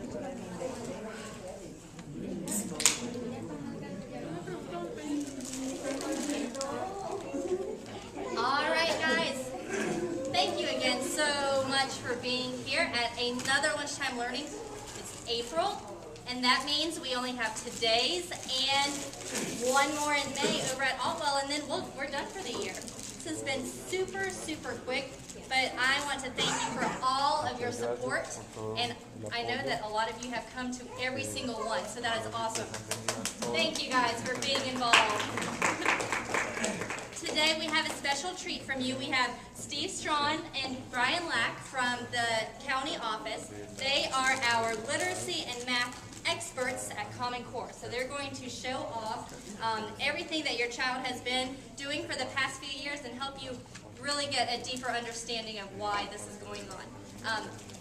All right, guys. Thank you again so much for being here at another Lunchtime Learning. It's April, and that means we only have today's and one more in May over at Altwell, and then we're done for the year. This has been super, super quick, but I want to thank you for all of your support, and I know that a lot of you have come to every single one, so that is awesome. Thank you guys for being involved. Today we have a special treat from you. We have Steve Strawn and Brian Lack from the county office. They are our literacy and math experts at Common Core. So they're going to show off everything that your child has been doing for the past few years and help you really get a deeper understanding of why this is going on.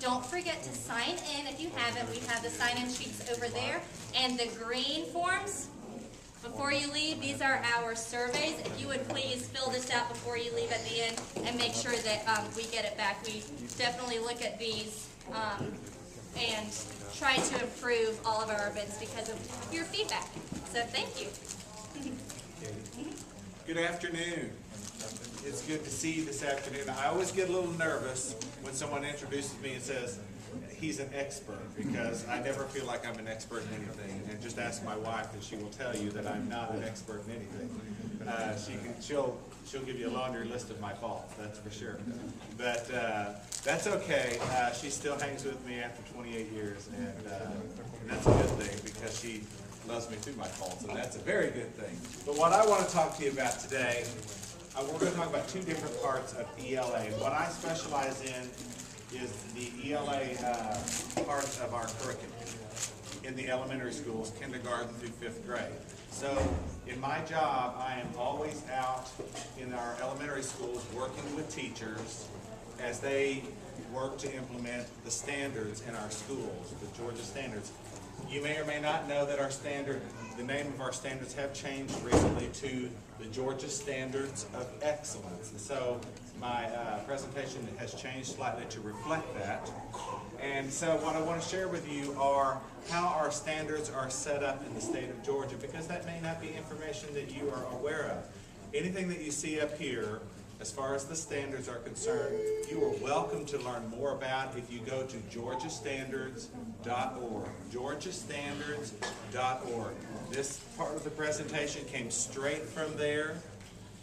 Don't forget to sign in if you haven't. We have the sign-in sheets over there. And the green forms, before you leave, these are our surveys. If you would please fill this out before you leave at the end and make sure that we get it back. We definitely look at these and try to improve all of our events because of your feedback. So thank you. Good afternoon. It's good to see you this afternoon. I always get a little nervous when someone introduces me and says, he's an expert, because I never feel like I'm an expert in anything. And just ask my wife and she will tell you that I'm not an expert in anything. She'll give you a laundry list of my faults, that's for sure. But that's okay. She still hangs with me after 28 years, and that's a good thing because she loves me through my faults, and that's a very good thing. But what I want to talk to you about today, we're going to talk about two different parts of ELA. What I specialize in is the ELA part of our curriculum in the elementary schools, kindergarten through 5th grade. So in my job, I am always out in our elementary schools working with teachers as they work to implement the standards in our schools, the Georgia standards. You may or may not know that our standard, the name of our standards have changed recently to the Georgia Standards of Excellence. And so my presentation has changed slightly to reflect that. And so what I want to share with you are how our standards are set up in the state of Georgia, because that may not be information that you are aware of. Anything that you see up here, as far as the standards are concerned, you are welcome to learn more about if you go to georgiastandards.org. georgiastandards.org. This part of the presentation came straight from there.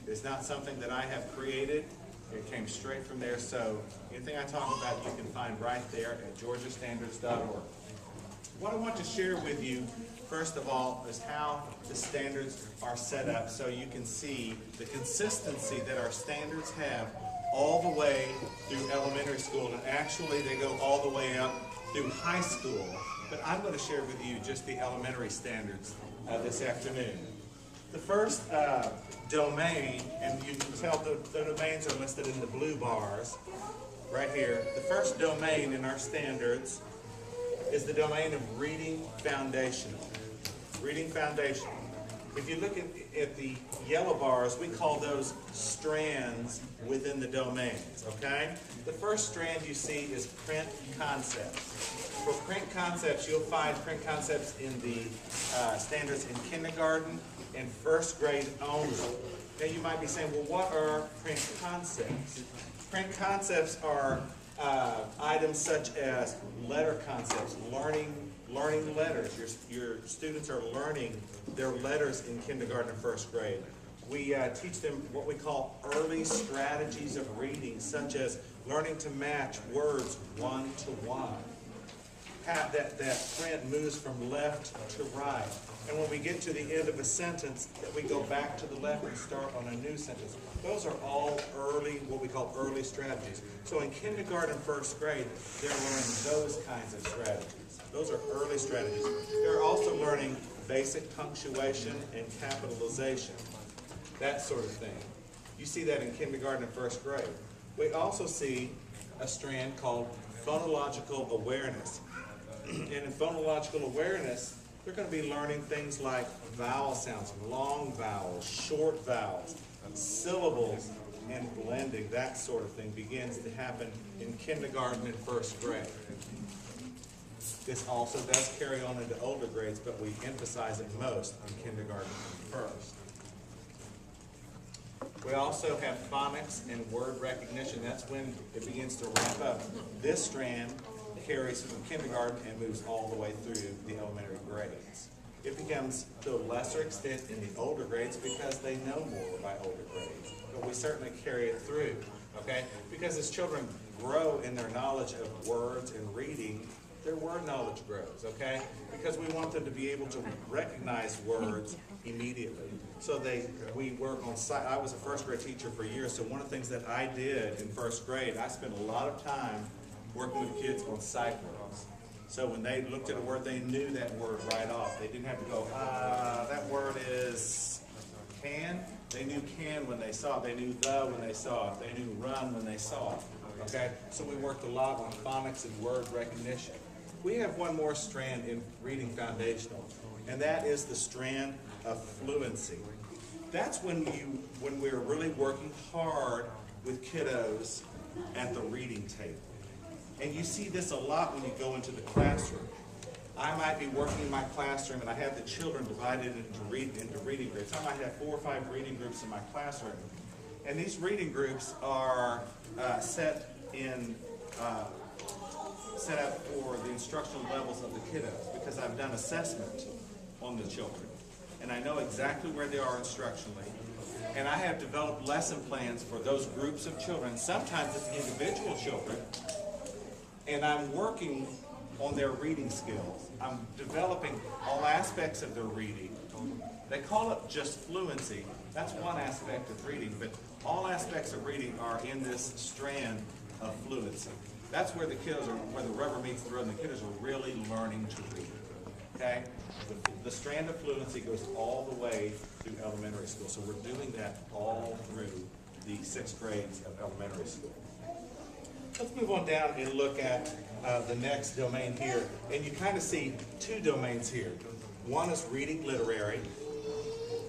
It's not something that I have created. It came straight from there. So anything I talk about you can find right there at georgiastandards.org. What I want to share with you, first of all, is how the standards are set up so you can see the consistency that our standards have all the way through elementary school. And actually, they go all the way up through high school. But I'm going to share with you just the elementary standards this afternoon. The first domain, and you can tell the domains are listed in the blue bars right here. The first domain in our standards is the domain of reading foundation. Reading foundation. If you look at the yellow bars, we call those strands within the domains, okay? The first strand you see is print concepts. For print concepts, you'll find print concepts in the standards in kindergarten and 1st grade only. Now you might be saying, well, what are print concepts? Print concepts are items such as letter concepts, learning letters. Your students are learning their letters in kindergarten and 1st grade. We teach them what we call early strategies of reading, such as learning to match words one to one. How that print moves from left to right. And when we get to the end of a sentence, that we go back to the left and start on a new sentence. Those are all early, what we call early strategies. So in kindergarten, 1st grade, they're learning those kinds of strategies. Those are early strategies. They're also learning basic punctuation and capitalization, that sort of thing. You see that in kindergarten and 1st grade. We also see a strand called phonological awareness. And in phonological awareness, they're going to be learning things like vowel sounds, long vowels, short vowels, syllables, and blending. That sort of thing begins to happen in kindergarten and 1st grade. This also does carry on into older grades, but we emphasize it most in kindergarten first. We also have phonics and word recognition. That's when it begins to ramp up. This strand carries from kindergarten and moves all the way through the elementary grades. It becomes to a lesser extent in the older grades because they know more by older grades. But we certainly carry it through, okay? Because as children grow in their knowledge of words and reading, their word knowledge grows, okay? Because we want them to be able to recognize words immediately. So we work on sight. I was a first grade teacher for years, so one of the things that I did in first grade, I spent a lot of time working with kids on sight words. So when they looked at a word, they knew that word right off. They didn't have to go, that word is can. They knew can when they saw it. They knew the when they saw it. They knew run when they saw it. Okay? So we worked a lot on phonics and word recognition. We have one more strand in reading foundational, and that is the strand of fluency. That's when we're really working hard with kiddos at the reading table. And you see this a lot when you go into the classroom. I might be working in my classroom and I have the children divided into reading groups. I might have 4 or 5 reading groups in my classroom. And these reading groups are set up for the instructional levels of the kiddos because I've done assessment on the children. And I know exactly where they are instructionally. And I have developed lesson plans for those groups of children. Sometimes it's individual children. And I'm working on their reading skills. I'm developing all aspects of their reading. They call it just fluency. That's one aspect of reading, but all aspects of reading are in this strand of fluency. That's where the kiddos are, where the rubber meets the road, and the kiddos are really learning to read. Okay? The strand of fluency goes all the way through elementary school. So we're doing that all through the 6th grades of elementary school. Let's move on down and look at the next domain here. And you kind of see 2 domains here. One is reading literary.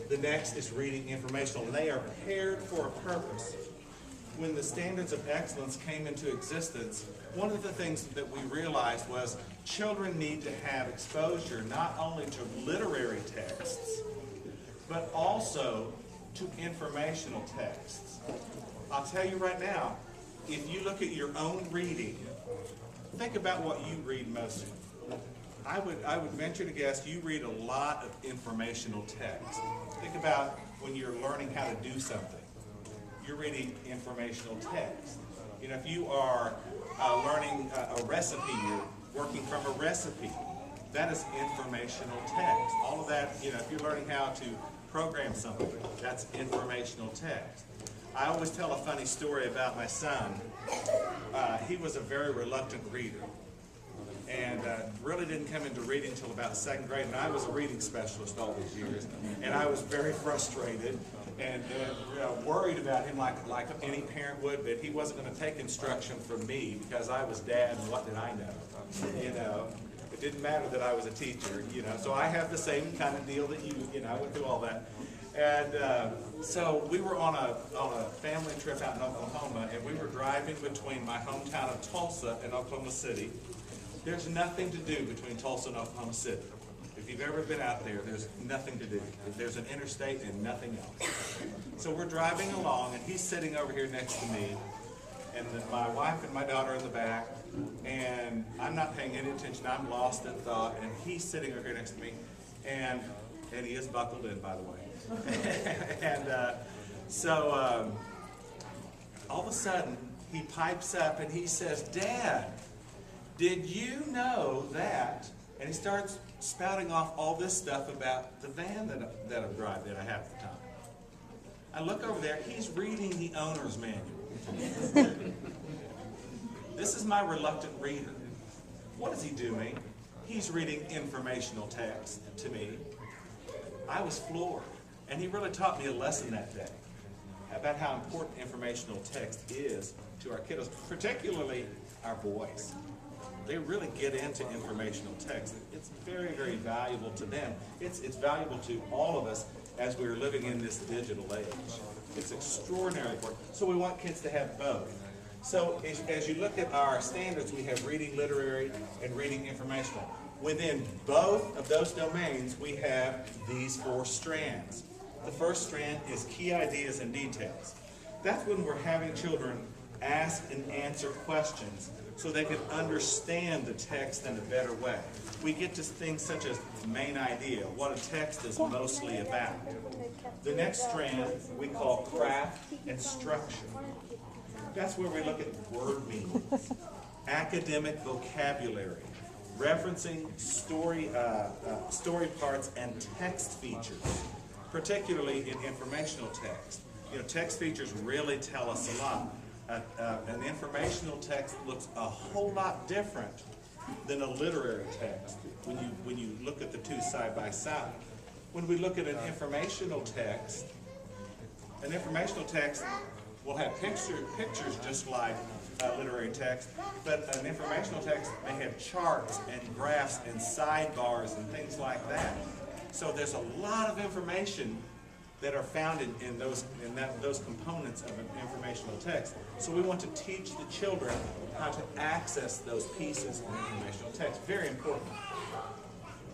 The next is reading informational. And they are paired for a purpose. When the standards of excellence came into existence, one of the things that we realized was children need to have exposure not only to literary texts, but also to informational texts. I'll tell you right now, if you look at your own reading, think about what you read most. I would venture to guess you read a lot of informational text. Think about when you're learning how to do something. You're reading informational text. You know, if you are learning a recipe, you're working from a recipe. That is informational text. All of that, you know, if you're learning how to program something, that's informational text. I always tell a funny story about my son. He was a very reluctant reader and really didn't come into reading until about 2nd grade. And I was a reading specialist all these years. And I was very frustrated and worried about him like any parent would, but he wasn't going to take instruction from me because I was dad and what did I know? You know, it didn't matter that I was a teacher, you know. So I have the same kind of deal that you know, I went through all that. And so we were on a family trip out in Oklahoma, and we were driving between my hometown of Tulsa and Oklahoma City. There's nothing to do between Tulsa and Oklahoma City. If you've ever been out there, there's nothing to do. There's an interstate and nothing else. So we're driving along, and he's sitting over here next to me, and my wife and my daughter are in the back, and I'm not paying any attention. I'm lost in thought, and he's sitting over here next to me, and he is buckled in, by the way. And so all of a sudden, he pipes up, and he says, "Dad, did you know that?" And he starts spouting off all this stuff about the van that I drive that I have at the time. I look over there, he's reading the owner's manual. This is my reluctant reader. What is he doing? He's reading informational text to me. I was floored. And he really taught me a lesson that day about how important informational text is to our kiddos, particularly our boys. They really get into informational text. It's very, very valuable to them. It's valuable to all of us as we're living in this digital age. It's extraordinarily important. So we want kids to have both. So as you look at our standards, we have reading literary and reading informational. Within both of those domains, we have these 4 strands. The first strand is key ideas and details. That's when we're having children ask and answer questions so they can understand the text in a better way. We get to things such as main idea, what a text is mostly about. The next strand we call craft and structure. That's where we look at word meanings, academic vocabulary, referencing story parts and text features, particularly in informational text. You know, text features really tell us a lot. An informational text looks a whole lot different than a literary text when you look at the two side by side. When we look at an informational text will have pictures just like literary text, but an informational text may have charts and graphs and sidebars and things like that. So there's a lot of information that are found in those components of an informational text. So we want to teach the children how to access those pieces of informational text. Very important.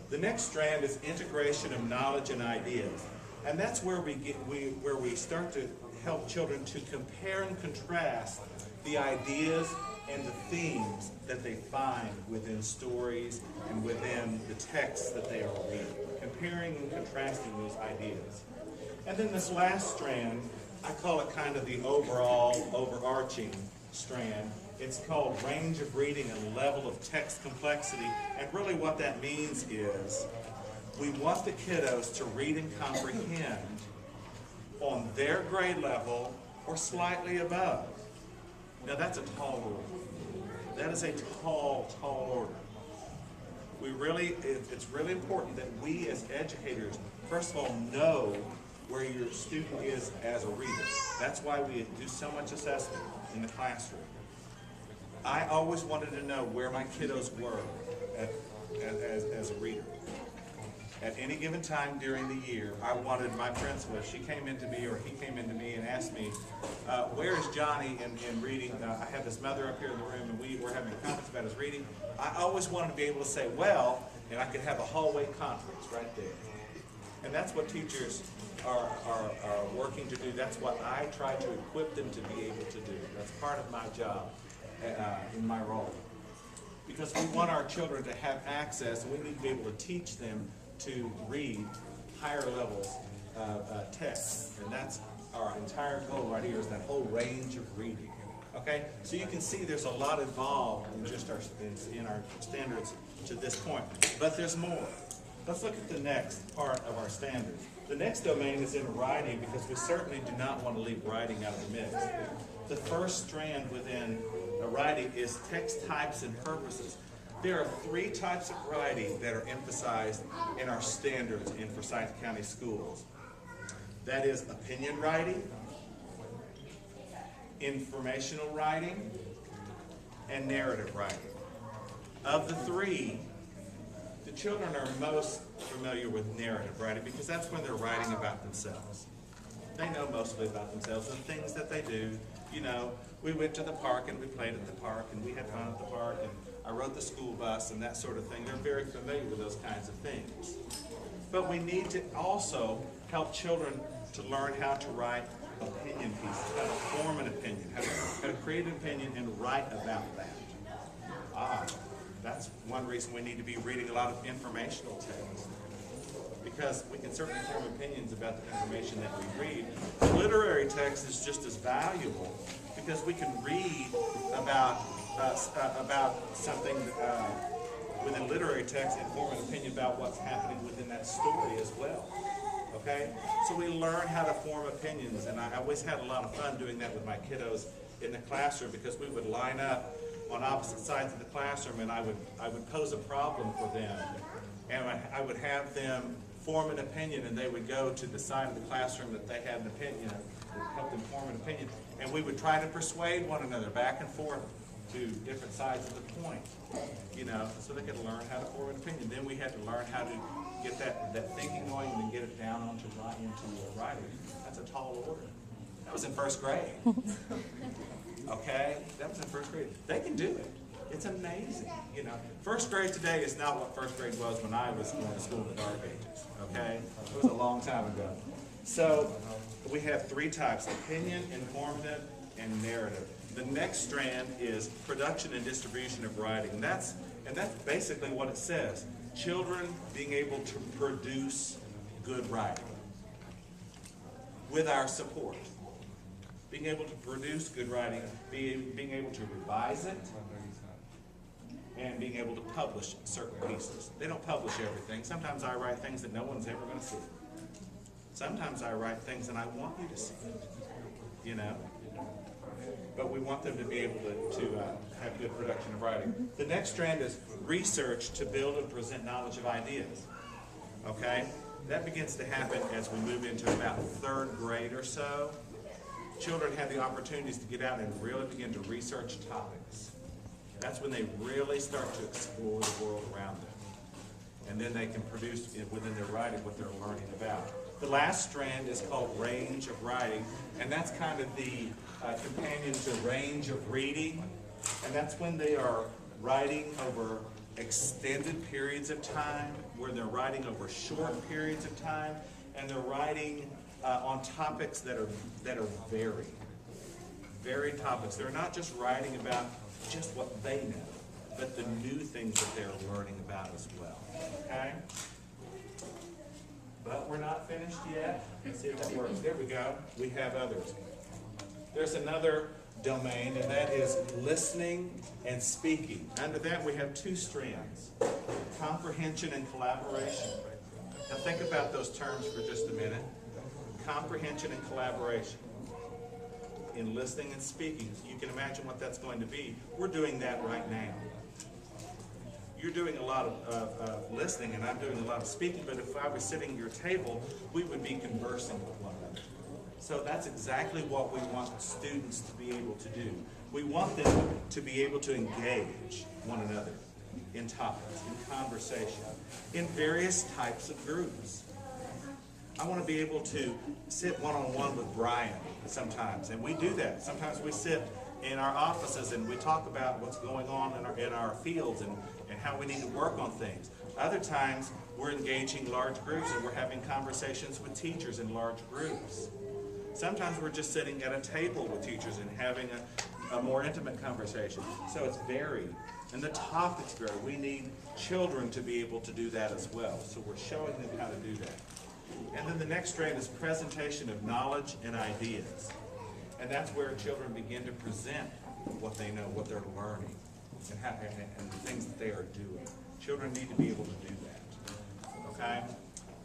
The next strand is integration of knowledge and ideas, and that's where we start to help children to compare and contrast the ideas and the themes that they find within stories and within the texts that they are reading, comparing and contrasting those ideas. And then this last strand, I call it kind of the overarching strand. It's called range of reading and level of text complexity. And really what that means is we want the kiddos to read and comprehend on their grade level or slightly above. Now that's a tall order. That is a tall order. It's really important that we as educators, first of all, know where your student is as a reader. That's why we do so much assessment in the classroom. I always wanted to know where my kiddos were as a reader. At any given time during the year, I wanted my principal, if she came into me or he came into me and asked me, where is Johnny in reading? I have his mother up here in the room and we were having a conference about his reading. I always wanted to be able to say, well, and I could have a hallway conference right there. And that's what teachers are working to do. That's what I try to equip them to be able to do. That's part of my job in my role. Because we want our children to have access, and we need to be able to teach them to read higher levels of text. And that's our entire goal right here, is that whole range of reading. Okay? So you can see there's a lot involved in just our standards to this point. But there's more. Let's look at the next part of our standards. The next domain is in writing, because we certainly do not want to leave writing out of the mix. The first strand within writing is text types and purposes. There are 3 types of writing that are emphasized in our standards in Forsyth County schools. That is opinion writing, informational writing, and narrative writing. Of the 3, the children are most familiar with narrative writing because that's when they're writing about themselves. They know mostly about themselves and things that they do. You know, we went to the park and we played at the park and we had fun at the park and I rode the school bus and that sort of thing. They're very familiar with those kinds of things. But we need to also help children to learn how to write opinion pieces, how to form an opinion, how to create an opinion and write about that. That's one reason we need to be reading a lot of informational text, because we can certainly form opinions about the information that we read. Literary text is just as valuable because we can read about something within literary text and form an opinion about what's happening within that story as well. Okay? So we learn how to form opinions, and I always had a lot of fun doing that with my kiddos in the classroom, because we would line up on opposite sides of the classroom and I would pose a problem for them, and I would have them form an opinion, and they would go to the side of the classroom that they had an opinion, help them form an opinion, and we would try to persuade one another back and forth to different sides of the point, you know, so they could learn how to form an opinion. Then we had to learn how to get that thinking going and then get it down into writing. That's a tall order. That was in first grade. Okay? That was in first grade. They can do it. It's amazing. You know, first grade today is not what first grade was when I was going to school in the dark ages. Okay? It was a long time ago. So we have three types: opinion, informative, and narrative. The next strand is production and distribution of writing. And that's basically what it says. Children being able to produce good writing with our support. Being able to produce good writing, being able to revise it, and being able to publish certain pieces. They don't publish everything. Sometimes I write things that no one's ever going to see. Sometimes I write things and I want you to see it, you know. But we want them to be able to have good production of writing. The next strand is research to build and present knowledge of ideas. Okay? That begins to happen as we move into about third grade or so. Children have the opportunities to get out and really begin to research topics. That's when they really start to explore the world around them. And then they can produce within their writing what they're learning about. The last strand is called range of writing, and that's kind of the companion to range of reading. And that's when they are writing over extended periods of time, where they're writing over short periods of time, and they're writing on topics that are varied topics. They're not just writing about just what they know, but the new things that they're learning about as well. Okay? But we're not finished yet. Let's see if that works. There we go. We have others. There's another domain, and that is listening and speaking. Under that, we have two strands: comprehension and collaboration. Now think about those terms for just a minute. Comprehension and collaboration in listening and speaking. You can imagine what that's going to be. We're doing that right now. You're doing a lot of listening, and I'm doing a lot of speaking, but if I was sitting at your table, we would be conversing with one another. So that's exactly what we want students to be able to do. We want them to be able to engage one another in topics, in conversation, in various types of groups. I want to be able to sit one-on-one with Brian sometimes, and we do that. Sometimes we sit in our offices and we talk about what's going on in our fields and how we need to work on things. Other times we're engaging large groups and we're having conversations with teachers in large groups. Sometimes we're just sitting at a table with teachers and having a more intimate conversation. So it's varied. And the topics vary. We need children to be able to do that as well. So we're showing them how to do that. And then the next strand is presentation of knowledge and ideas. And that's where children begin to present what they know, what they're learning, and the things that they are doing. Children need to be able to do that. Okay?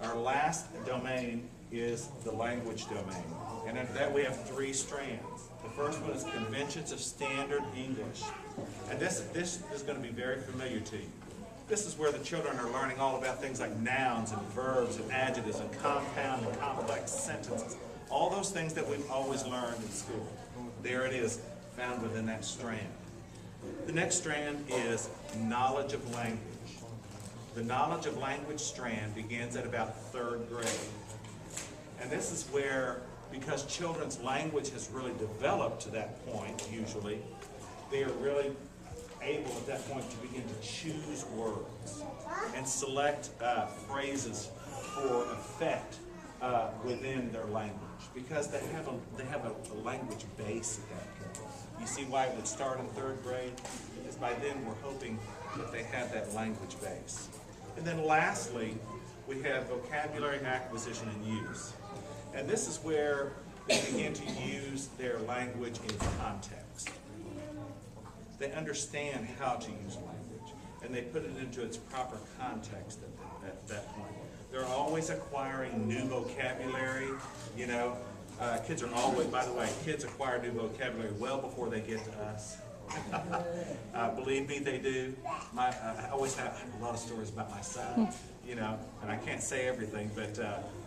Our last domain is the language domain. And under that we have three strands. The first one is conventions of standard English. And this is going to be very familiar to you. This is where the children are learning all about things like nouns and verbs and adjectives and compound and complex sentences. All those things that we've always learned in school. There it is, found within that strand. The next strand is knowledge of language. The knowledge of language strand begins at about third grade. And this is where, because children's language has really developed to that point, usually, they are really able at that point to begin to choose words and select phrases for effect within their language, because they have a language base at that point. You see why it would start in third grade? Because by then we're hoping that they have that language base. And then lastly, we have vocabulary acquisition and use. And this is where they begin to use their language in context. They understand how to use language, and they put it into its proper context at that point. They're always acquiring new vocabulary. You know, kids are always, by the way, kids acquire new vocabulary well before they get to us. Believe me, they do. I always have a lot of stories about my son, you know, and I can't say everything, but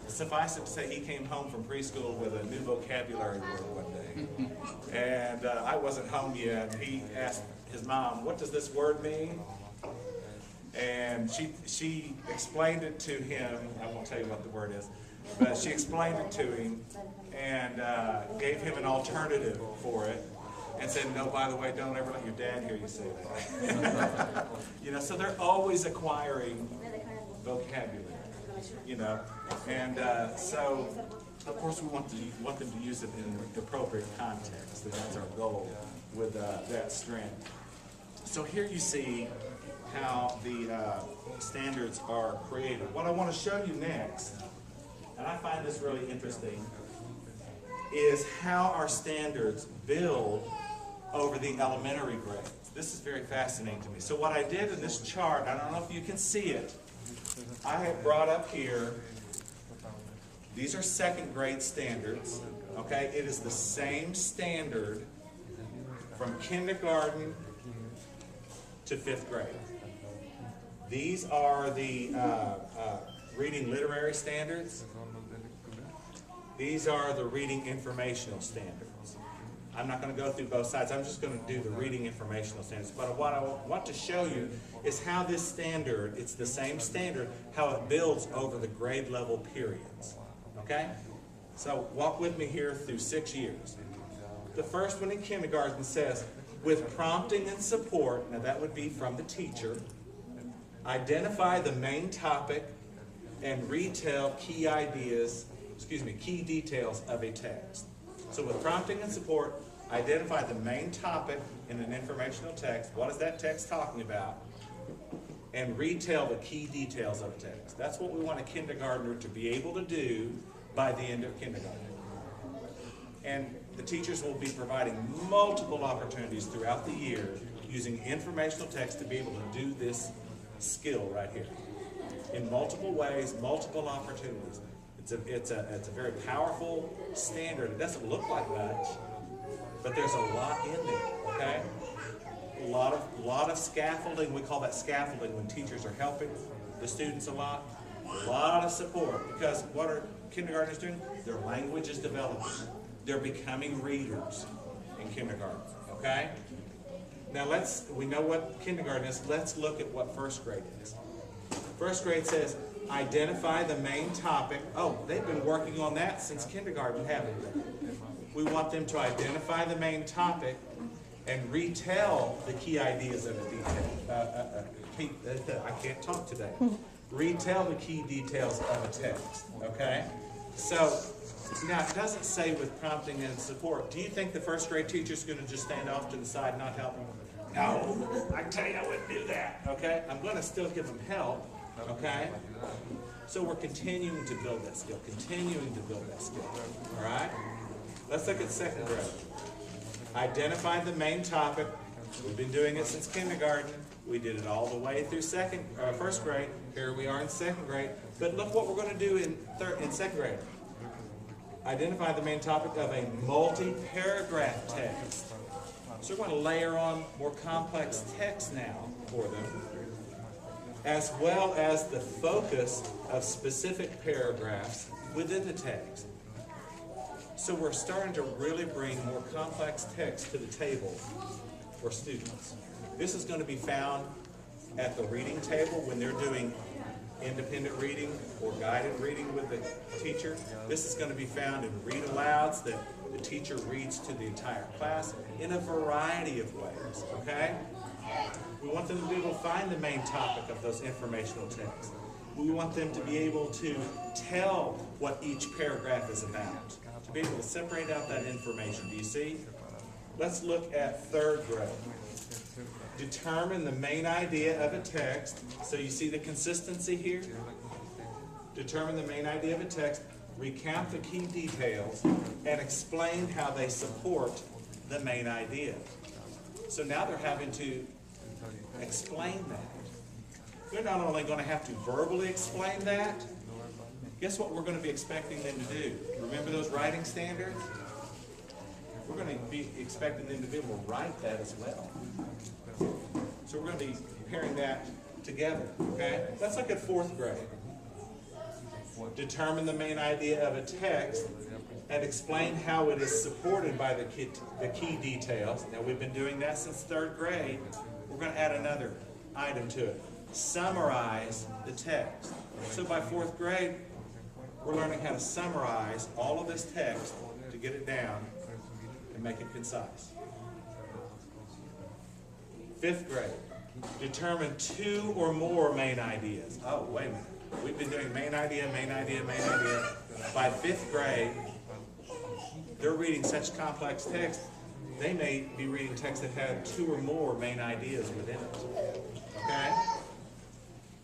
suffice it to say he came home from preschool with a new vocabulary word one day. And I wasn't home yet. He asked his mom, "What does this word mean?" And she explained it to him. I won't tell you what the word is, but she explained it to him and gave him an alternative for it. and said, no, by the way, don't ever let your dad hear you say that. You know, so they're always acquiring vocabulary, you know, and so of course we want them to use it in the appropriate context, and that's our goal with that strength. So here you see how the standards are created. What I want to show you next, and I find this really interesting, is how our standards build over the elementary grades. This is very fascinating to me. So what I did in this chart, I don't know if you can see it, I have brought up here, these are second grade standards, okay? It is the same standard from kindergarten to 5th grade. These are the reading literary standards. These are the reading informational standards. I'm not going to go through both sides. I'm just going to do the reading informational standards. But what I want to show you is how this standard, it's the same standard, how it builds over the grade level periods. Okay? So walk with me here through 6 years. The first one in kindergarten says, with prompting and support, now that would be from the teacher, identify the main topic and retell key details of a text. So with prompting and support, identify the main topic in an informational text. What is that text talking about? And retell the key details of a text. That's what we want a kindergartner to be able to do by the end of kindergarten. And the teachers will be providing multiple opportunities throughout the year using informational text to be able to do this skill right here. In multiple ways, multiple opportunities. It's a very powerful standard. It doesn't look like much, but there's a lot in there, okay? A lot of scaffolding. We call that scaffolding when teachers are helping the students a lot. A lot of support, because what are kindergartners doing? Their language is developing. They're becoming readers in kindergarten, okay? Now we know what kindergarten is. Let's look at what 1st grade is. 1st grade says, identify the main topic. Oh, they've been working on that since kindergarten, haven't they? We want them to identify the main topic and retell the key ideas of a detail. I can't talk today. Retell the key details of a text, okay? So, now it doesn't say with prompting and support. Do you think the 1st grade teacher is going to just stand off to the side and not help them? No, I tell you I wouldn't do that, okay? I'm going to still give them help, okay? So we're continuing to build that skill, all right? Let's look at 2nd grade. Identify the main topic. We've been doing it since kindergarten. We did it all the way through 1st grade. Here we are in 2nd grade. But look what we're going to do in 2nd grade. Identify the main topic of a multi-paragraph text. So we're going to layer on more complex text now for them, as well as the focus of specific paragraphs within the text. So we're starting to really bring more complex text to the table for students. This is going to be found at the reading table when they're doing independent reading or guided reading with the teacher. This is going to be found in read alouds that the teacher reads to the entire class in a variety of ways, okay? We want them to be able to find the main topic of those informational texts. We want them to be able to tell what each paragraph is about, to be able to separate out that information. Do you see? Let's look at 3rd grade. Determine the main idea of a text. So you see the consistency here? Determine the main idea of a text, recount the key details, and explain how they support the main idea. So now they're having to explain that. They're not only going to have to verbally explain that, guess what we're going to be expecting them to do? Remember those writing standards? We're going to be expecting them to be able to write that as well. So we're going to be pairing that together, okay? Let's look at 4th grade. Determine the main idea of a text and explain how it is supported by the key details. Now, we've been doing that since 3rd grade. We're going to add another item to it. Summarize the text. So by 4th grade, we're learning how to summarize all of this text to get it down and make it concise. Fifth grade. Determine 2 or more main ideas. Oh, wait a minute. We've been doing main idea, main idea, main idea. By fifth grade, they're reading such complex text, they may be reading text that had 2 or more main ideas within it. Okay?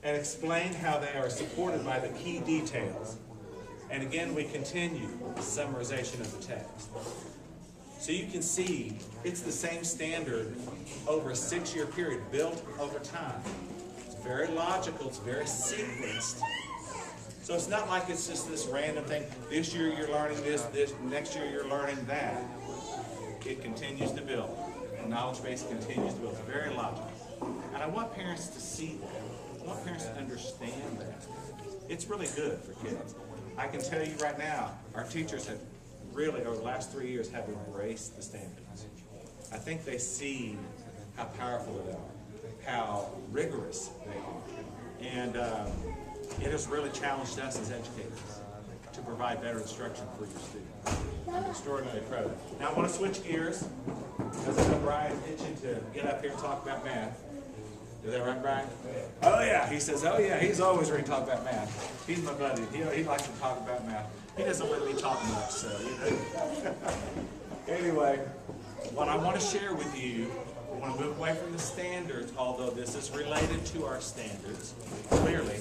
And explain how they are supported by the key details. And again, we continue the summarization of the text. So you can see it's the same standard over a 6-year period, built over time. It's very logical, it's very sequenced. So it's not like it's just this random thing. This year you're learning this, next year you're learning that. It continues to build. The knowledge base continues to build. It's very logical. And I want parents to see that. I want parents to understand that. It's really good for kids. I can tell you right now, our teachers have really, over the last 3 years, have embraced the standards. I think they see how powerful they are, how rigorous they are. And it has really challenged us as educators to provide better instruction for your students. I'm extraordinarily proud of it. Now I want to switch gears, because I know Brian's itching to get up here and talk about math. Is that right, Brian? Oh yeah, he says, oh yeah, he's always ready to talk about math. He's my buddy. He likes to talk about math. He doesn't let me talk much, so you know. Anyway, what I want to share with you, I want to move away from the standards, although this is related to our standards, clearly.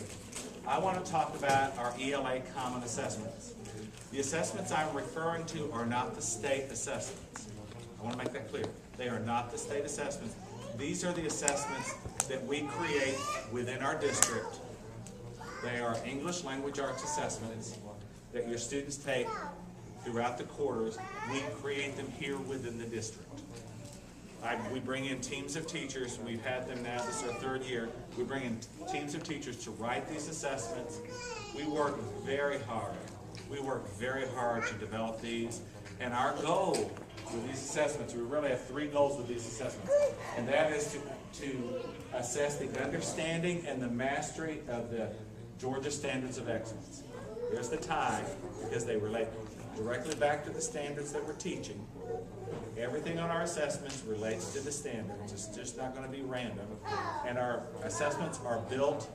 I want to talk about our ELA common assessments. The assessments I'm referring to are not the state assessments. I want to make that clear. They are not the state assessments. These are the assessments that we create within our district. They are English language arts assessments that your students take throughout the quarters. We create them here within the district. We bring in teams of teachers. We've had them now. This is our 3rd year. We bring in teams of teachers to write these assessments. We work very hard. We work very hard to develop these. And our goal with these assessments, we really have 3 goals with these assessments. And that is to assess the understanding and the mastery of the Georgia Standards of Excellence. Here's the tie, because they relate directly back to the standards that we're teaching. Everything on our assessments relates to the standards. It's just not going to be random. And our assessments are built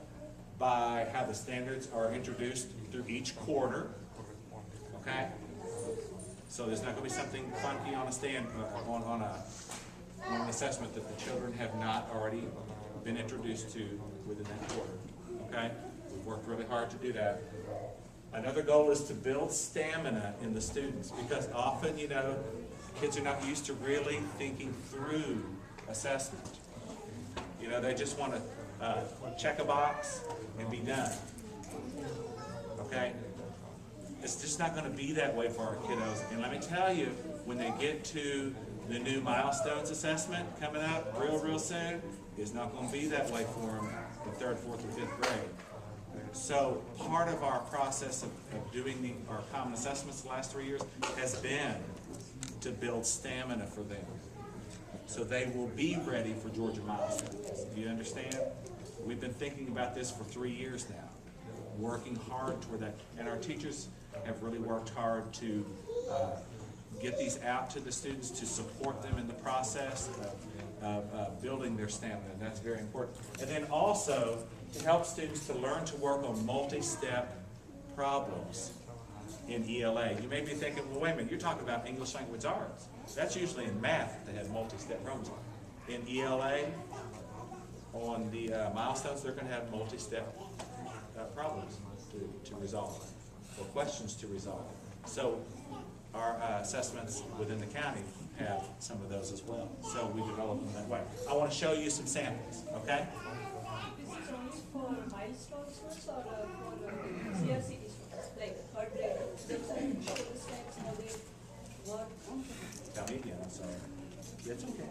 by how the standards are introduced through each quarter. Okay? So there's not going to be something funky on on an assessment that the children have not already been introduced to within that quarter. Okay? We've worked really hard to do that. Another goal is to build stamina in the students, because often, you know, kids are not used to really thinking through assessment. You know, they just want to check a box and be done. Okay? It's just not going to be that way for our kiddos. And let me tell you, when they get to the new milestones assessment coming up real soon, it's not going to be that way for them in 3rd, 4th, or 5th grade. So part of our process of doing our common assessments the last 3 years has been to build stamina for them, so they will be ready for Georgia milestones. Do you understand? We've been thinking about this for 3 years now, working hard toward that, and our teachers have really worked hard to get these out to the students, to support them in the process of building their stamina. That's very important. And then also to help students to learn to work on multi-step problems in ELA. You may be thinking, well, wait a minute, you're talking about English language arts. That's usually in math that has multi-step problems. In ELA, on the milestones, they're going to have multi-step problems to resolve, or questions to resolve. So our assessments within the county have some of those as well. So we develop them that way. I want to show you some samples, okay? This is only for milestone students or for CRCD students, like 3rd grade? Show the steps, how they work. Tell me again, I'm sorry. It's okay.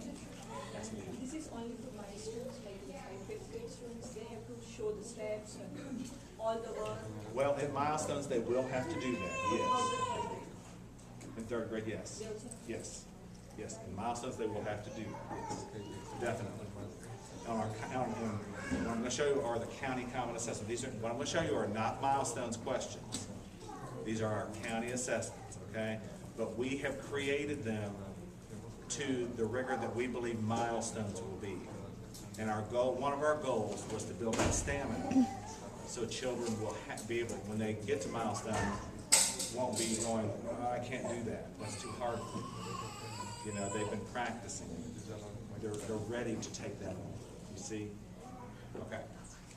That's me. This is only for milestones, like 5th grade students, they have to show the steps and all the work. Well, in milestones, they will have to do that, yes. In 3rd grade, yes. Yes. Yes. In milestones, they will have to do that, yes. Definitely. What I'm going to show you are the county common assessments. What I'm going to show you are not milestones questions. These are our county assessments, okay? But we have created them to the rigor that we believe milestones will be. And our goal, one of our goals was to build that stamina so children will be able, when they get to milestones, won't be going, oh, I can't do that. That's too hard for me. You know, they've been practicing. They're ready to take that on. You see? Okay.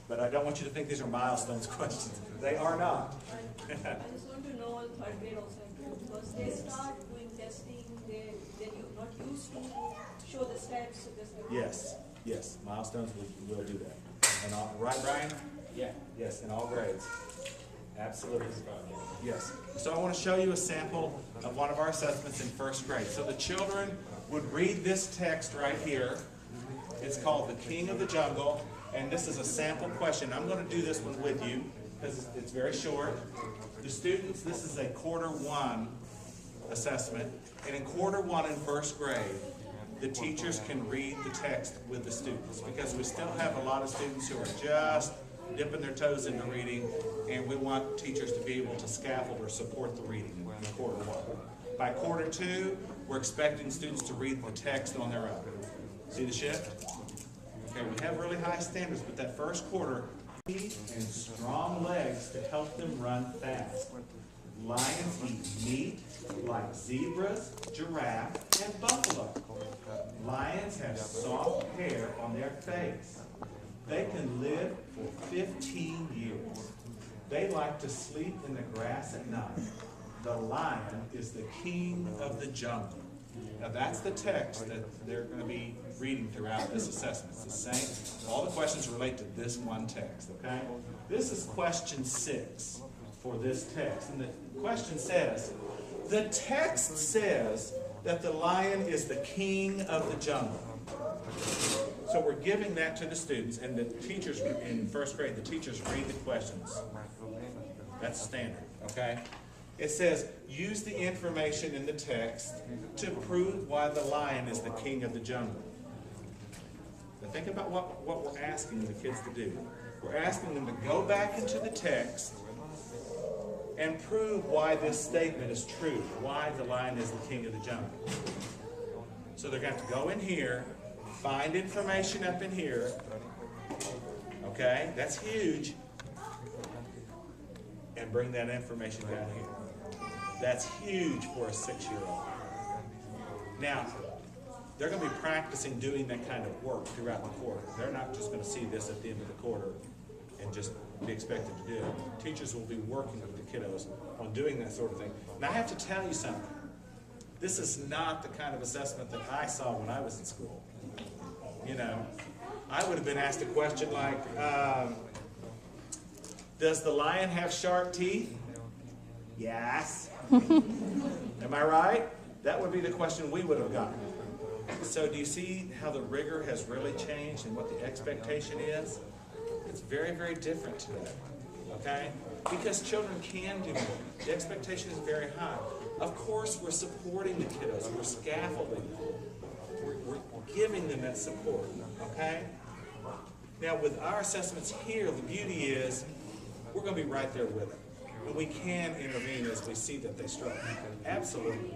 But I don't want you to think these are milestones questions. They are not. I just want to know third grade also, because they start doing testing, then you're not used to show the steps. So Yes, yes, milestones will do that. And all, right, Brian? Yeah. Yes, in all grades. Absolutely. Yes. So I want to show you a sample of one of our assessments in first grade. So the children would read this text right here. It's called The King of the Jungle, and this is a sample question. I'm going to do this one with you because it's very short. The students, this is a quarter one assessment, and in quarter one in first grade, the teachers can read the text with the students because we still have a lot of students who are just dipping their toes into reading, and we want teachers to be able to scaffold or support the reading in quarter one. By quarter two, we're expecting students to read the text on their own. See the shift? Okay, we have really high standards, but that first quarter, teeth and strong legs to help them run fast. Lions eat meat like zebras, giraffe, and buffalo. Lions have soft hair on their face. They can live for 15 years. They like to sleep in the grass at night. The lion is the king of the jungle. Now that's the text that they're going to be reading throughout this assessment. It's the same. All the questions relate to this one text, okay? This is question 6 for this text. And the question says, the text says that the lion is the king of the jungle. So we're giving that to the students, and the teachers in first grade, the teachers read the questions. That's standard, okay? It says, use the information in the text to prove why the lion is the king of the jungle. Now think about what we're asking the kids to do. We're asking them to go back into the text and prove why this statement is true, why the lion is the king of the jungle. So they're going to have to go in here, find information up in here, okay, that's huge, and bring that information down here. That's huge for a 6-year-old. Now, they're going to be practicing doing that kind of work throughout the quarter. They're not just going to see this at the end of the quarter and just be expected to do it. Teachers will be working with the kiddos on doing that sort of thing. Now, I have to tell you something. This is not the kind of assessment that I saw when I was in school. You know, I would have been asked a question like, does the lion have sharp teeth? Yes. Am I right? That would be the question we would have gotten. So do you see how the rigor has really changed and what the expectation is? It's very, very different today. Okay? Because children can do more. The expectation is very high. Of course, we're supporting the kiddos. We're scaffolding them. We're giving them that support. Okay? Now, with our assessments here, the beauty is we're going to be right there with them. And we can intervene as we see that they struggle. Absolutely.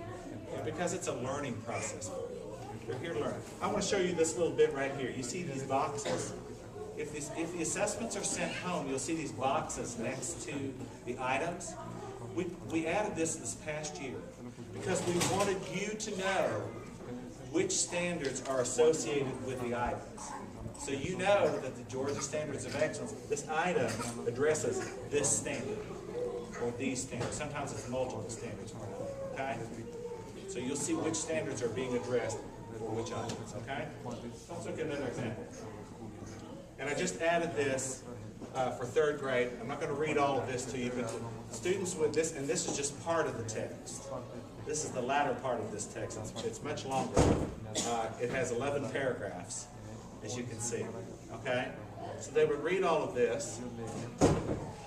Because it's a learning process for them. They're here to learn. I want to show you this little bit right here. You see these boxes? If the assessments are sent home, you'll see these boxes next to the items. We added this past year because we wanted you to know which standards are associated with the items. So you know that the Georgia Standards of Excellence, this item addresses this standard or these standards. Sometimes it's multiple standards, okay? So you'll see which standards are being addressed for which items, okay? Let's look at another example. And I just added this for third grade. I'm not going to read all of this to you, but students with this, and this is just part of the text. This is the latter part of this text. It's much longer. It has 11 paragraphs, as you can see, okay? So they would read all of this,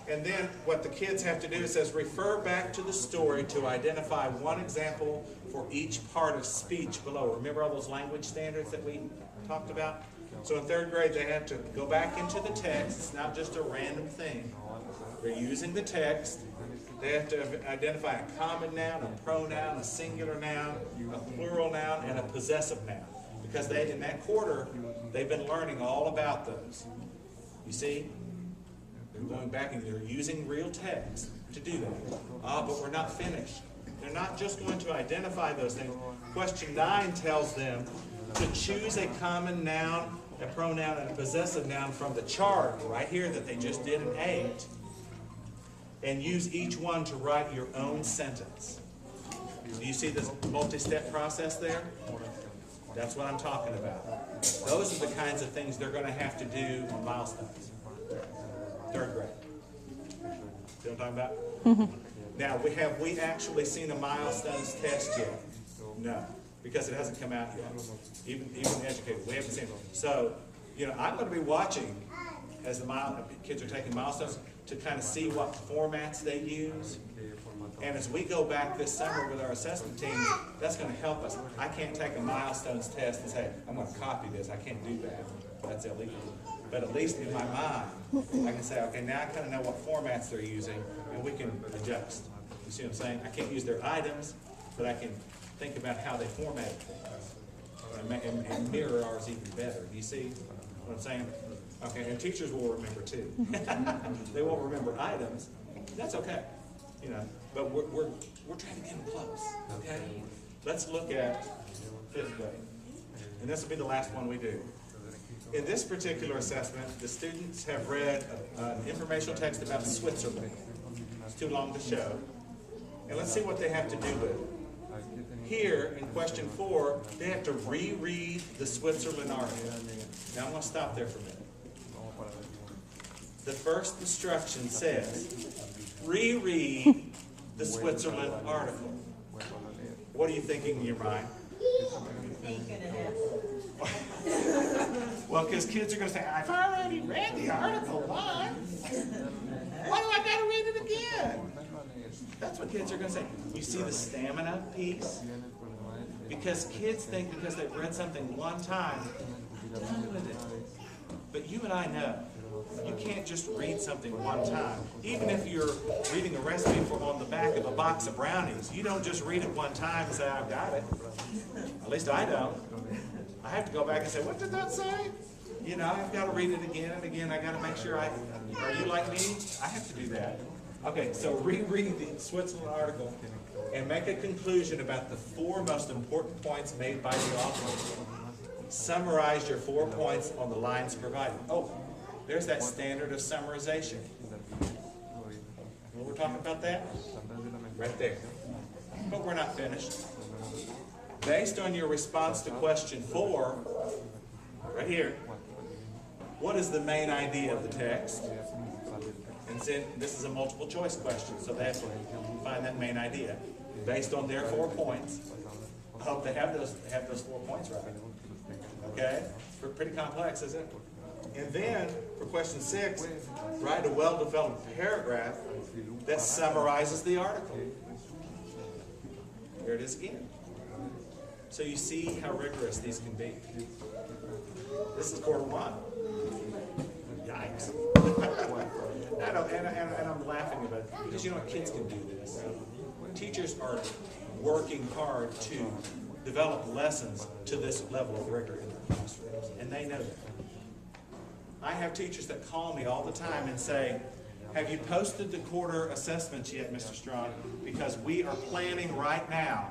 and then what the kids have to do, it says, refer back to the story to identify one example for each part of speech below. Remember all those language standards that we talked about? So in third grade, they have to go back into the text. It's not just a random thing. They're using the text. They have to identify a common noun, a pronoun, a singular noun, a plural noun, and a possessive noun. Because they, in that quarter, they've been learning all about those. You see? They're going back and they're using real text to do that. But we're not finished. They're not just going to identify those things. Question 9 tells them to choose a common noun, a pronoun, and a possessive noun from the chart right here that they just did in 8, and use each one to write your own sentence. Do you see this multi-step process there? That's what I'm talking about. Those are the kinds of things they're going to have to do on milestones. 3rd grade. See what I'm talking about? Now, have we actually seen a milestones test yet? No, because it hasn't come out yet. Even educated, we haven't seen it. So, I'm going to be watching as the kids are taking milestones to kind of see what formats they use. And as we go back this summer with our assessment team, that's going to help us. I can't take a milestones test and say, I'm going to copy this. I can't do that. That's illegal. But at least in my mind, I can say, okay, now I kind of know what formats they're using, and we can adjust. You see what I'm saying? I can't use their items, but I can think about how they formatted things and mirror ours even better. Do you see what I'm saying? Okay, and teachers will remember too. They won't remember items. That's okay, But we're trying to get them close. Okay. Let's look at 5th grade, and this will be the last one we do. In this particular assessment, the students have read an informational text about Switzerland. It's too long to show. And let's see what they have to do with it. Here, in question 4, they have to reread the Switzerland article. Now, I'm going to stop there for a minute. The first instruction says, reread the Switzerland article. What are you thinking in your mind? Well, because kids are going to say, I've already read the article once. Why do I got to read it again? That's what kids are going to say. You see the stamina piece? Because kids think because they've read something one time, they're done with it. But you and I know, you can't just read something one time. Even if you're reading a recipe on the back of a box of brownies, you don't just read it one time and say, I've got it. At least I don't. I have to go back and say, what did that say? I've got to read it again and again. I've got to make sure are you like me? I have to do that. Okay, so reread the Switzerland article and make a conclusion about the 4 most important points made by the author. Summarize your 4 points on the lines provided. Oh, there's that standard of summarization. We're talking about that? Right there. But we're not finished. Based on your response to question 4, right here, what is the main idea of the text? And then this is a multiple choice question, so they have to find that main idea. Based on their 4 points, I hope they have those 4 points right. Okay? Pretty complex, isn't it? And then, for question 6, write a well-developed paragraph that summarizes the article. Here it is again. So you see how rigorous these can be. This is quarter 1. Yikes. and I'm laughing about it because you know what, kids can do this. Teachers are working hard to develop lessons to this level of rigor in their classrooms, and they know that. I have teachers that call me all the time and say, have you posted the quarter assessments yet, Mr. Strong? Because we are planning right now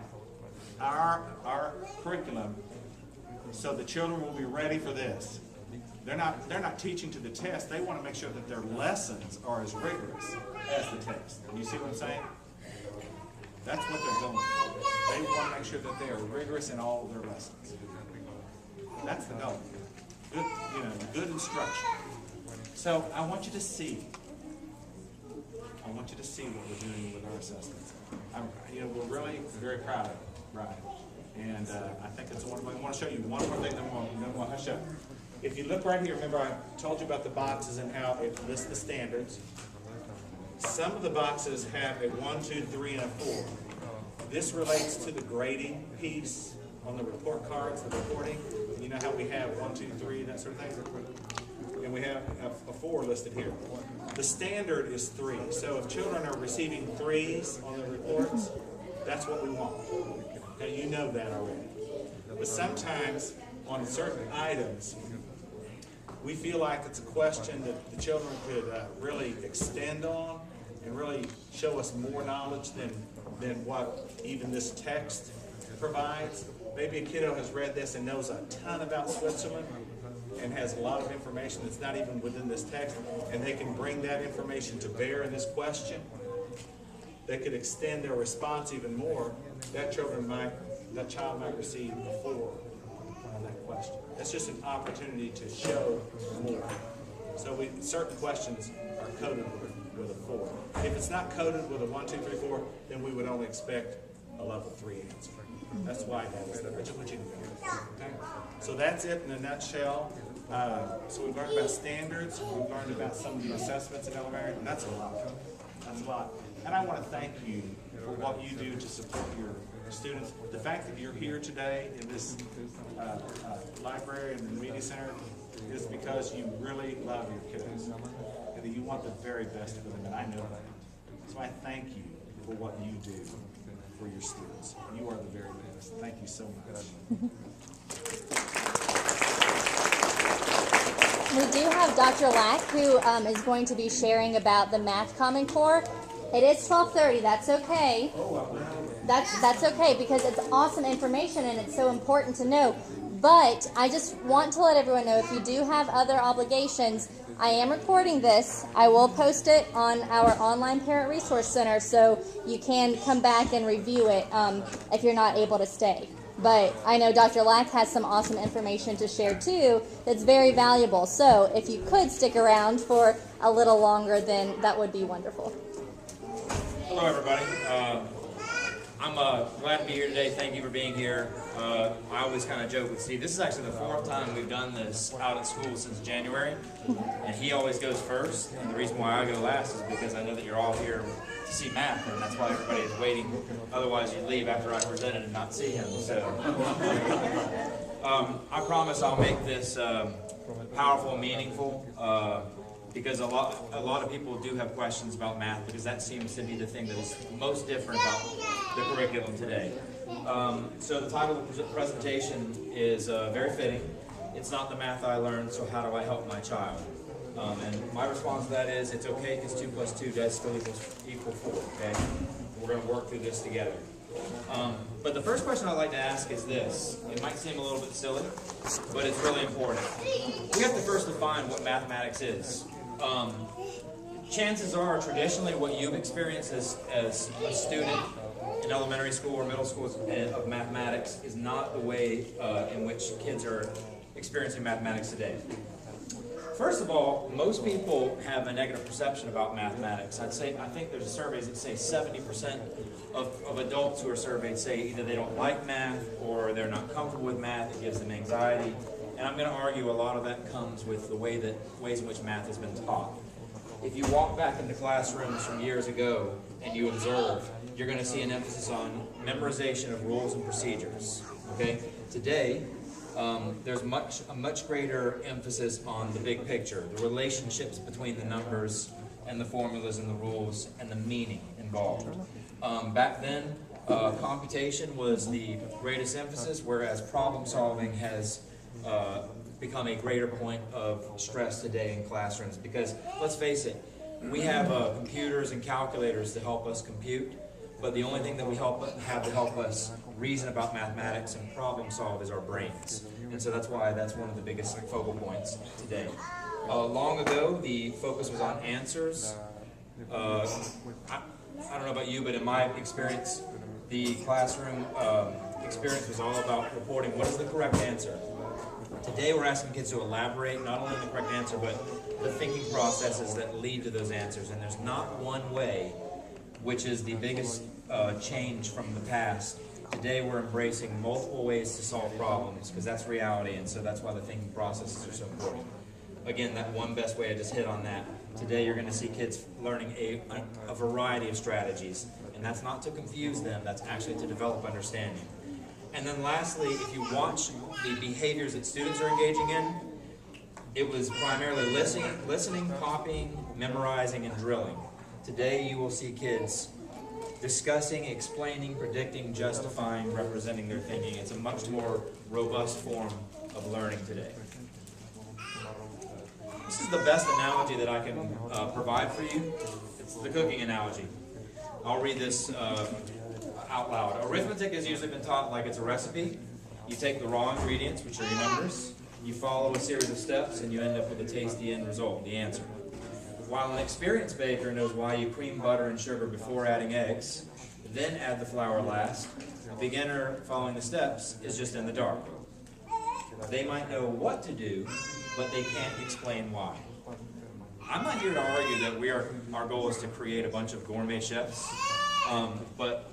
our curriculum so the children will be ready for this. They're not teaching to the test. They want to make sure that their lessons are as rigorous as the test. You see what I'm saying? That's what they're going for. They want to make sure that they are rigorous in all of their lessons. That's the goal. Good instruction. So I want you to see. I want you to see what we're doing with our assessments. We're really very proud of it, Brian. And I think it's wonderful. I want to show you one more thing, then we'll hush up. If you look right here, remember I told you about the boxes and how it lists the standards. Some of the boxes have a 1, 2, 3, and a 4. This relates to the grading piece on the report cards, the reporting. And you know how we have 1, 2, 3, that sort of thing? And we have a 4 listed here. The standard is 3. So if children are receiving 3s on the reports, that's what we want. Now you know that already. But sometimes on certain items, we feel like it's a question that the children could really extend on and really show us more knowledge than what even this text provides. Maybe a kiddo has read this and knows a ton about Switzerland and has a lot of information that's not even within this text, and they can bring that information to bear in this question. They could extend their response even more. That child might receive a 4 on that question. That's just an opportunity to show more. So certain questions are coded with a 4. If it's not coded with a 1, 2, 3, 4, then we would only expect a level 3 answer. That's why that is there. I just want you to know. Okay? So that's it in a nutshell. So we've learned about standards. We've learned about some of the assessments in elementary, and that's a lot. That's a lot. And I want to thank you for what you do to support your students. The fact that you're here today in this library and the media center is because you really love your kids and that you want the very best for them, and I know that. So I thank you for what you do for your students. You are the very best. Thank you so much. We do have Dr. Lack, who is going to be sharing about the Math Common Core. It is 12:30. That's okay. That's okay, because it's awesome information and it's so important to know. But I just want to let everyone know, if you do have other obligations, I am recording this. I will post it on our online parent resource center, so you can come back and review it if you're not able to stay. But I know Dr. Lack has some awesome information to share too that's very valuable. So if you could stick around for a little longer, then that would be wonderful. Hello, everybody. I'm glad to be here today. Thank you for being here. I always kind of joke with Steve. This is actually the 4th time we've done this out at school since January, and he always goes first. And the reason why I go last is because I know that you're all here to see math, and that's why everybody is waiting. Otherwise, you'd leave after I presented and not see him. So, I promise I'll make this powerful and meaningful. Because a lot of people do have questions about math, because that seems to be the thing that is most different about the curriculum today. So the title of the presentation is very fitting. It's not the math I learned, so how do I help my child? And my response to that is, it's okay, because 2 plus 2 does still equal 4, okay? We're going to work through this together. But the first question I'd like to ask is this. It might seem a little bit silly, but it's really important. We have to first define what mathematics is. Chances are, traditionally, what you've experienced as a student in elementary school or middle school of mathematics is not the way in which kids are experiencing mathematics today. First of all, most people have a negative perception about mathematics. I think there's surveys that say 70% of adults who are surveyed say either they don't like math or they're not comfortable with math. It gives them anxiety. And I'm going to argue a lot of that comes with the ways in which math has been taught. If you walk back into classrooms from years ago and you observe, you're going to see an emphasis on memorization of rules and procedures. Okay? Today, there's a much greater emphasis on the big picture, the relationships between the numbers and the formulas and the rules and the meaning involved. Back then, computation was the greatest emphasis, whereas problem solving has become a greater point of stress today in classrooms. Because let's face it, we have computers and calculators to help us compute, but the only thing that we have to help us reason about mathematics and problem solve is our brains. And so that's why that's one of the biggest focal points today. Long ago, the focus was on answers. I don't know about you, but in my experience, the classroom experience was all about reporting what is the correct answer. Today we're asking kids to elaborate not only on the correct answer, but the thinking processes that lead to those answers. And there's not one way, which is the biggest change from the past. Today we're embracing multiple ways to solve problems, because that's reality, and so that's why the thinking processes are so important. Again, that one best way, I just hit on that. Today you're going to see kids learning a variety of strategies, and that's not to confuse them, that's actually to develop understanding. And then lastly, if you watch the behaviors that students are engaging in, it was primarily listening, copying, memorizing, and drilling. Today you will see kids discussing, explaining, predicting, justifying, representing their thinking. It's a much more robust form of learning today. This is the best analogy that I can provide for you. It's the cooking analogy. I'll read this out loud. Arithmetic has usually been taught like it's a recipe. You take the raw ingredients, which are your numbers, you follow a series of steps, and you end up with a tasty end result, the answer. While an experienced baker knows why you cream butter and sugar before adding eggs, then add the flour last, a beginner following the steps is just in the dark. They might know what to do, but they can't explain why. I'm not here to argue that our goal is to create a bunch of gourmet chefs, but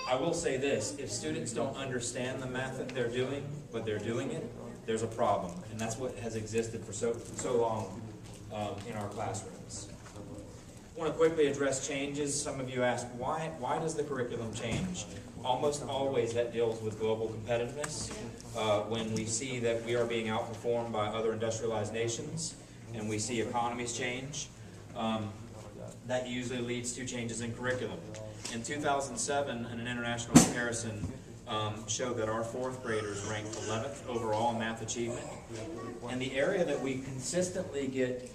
I will say this: if students don't understand the math that they're doing, but they're doing it, there's a problem, and that's what has existed for so long in our classrooms. I want to quickly address changes. Some of you asked, why does the curriculum change? Almost always that deals with global competitiveness. When we see that we are being outperformed by other industrialized nations, and we see economies change, that usually leads to changes in curriculum. In 2007, an international comparison showed that our fourth graders ranked 11th overall in math achievement. And the area that we consistently get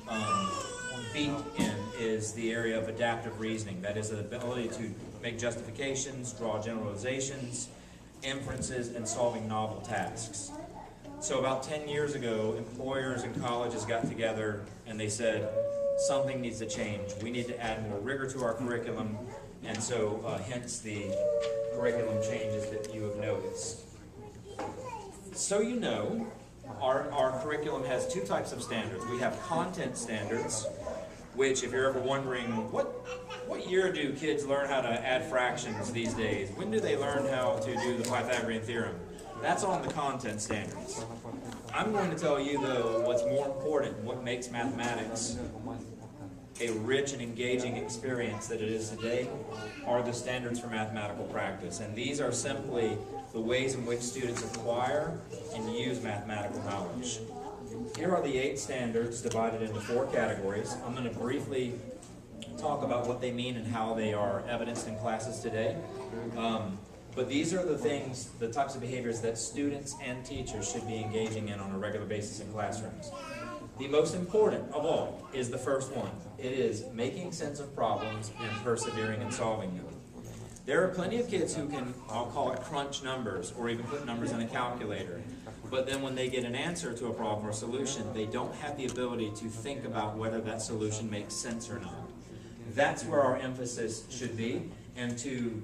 beat in is the area of adaptive reasoning. That is the ability to make justifications, draw generalizations, inferences, and solving novel tasks. So about 10 years ago, employers and colleges got together and they said, something needs to change. We need to add more rigor to our curriculum, and so hence the curriculum changes that you have noticed. So you know, our curriculum has two types of standards. We have content standards, which, if you're ever wondering, what year do kids learn how to add fractions these days? When do they learn how to do the Pythagorean theorem? That's on the content standards. I'm going to tell you, though, what's more important, what makes mathematics a rich and engaging experience that it is today, are the standards for mathematical practice. And these are simply the ways in which students acquire and use mathematical knowledge. Here are the 8 standards divided into 4 categories. I'm going to briefly talk about what they mean and how they are evidenced in classes today. But these are the things, the types of behaviors that students and teachers should be engaging in on a regular basis in classrooms. The most important of all is the first one. It is making sense of problems and persevering in solving them. There are plenty of kids who can, I'll call it, crunch numbers or even put numbers in a calculator. But then when they get an answer to a problem or solution, they don't have the ability to think about whether that solution makes sense or not. That's where our emphasis should be, and to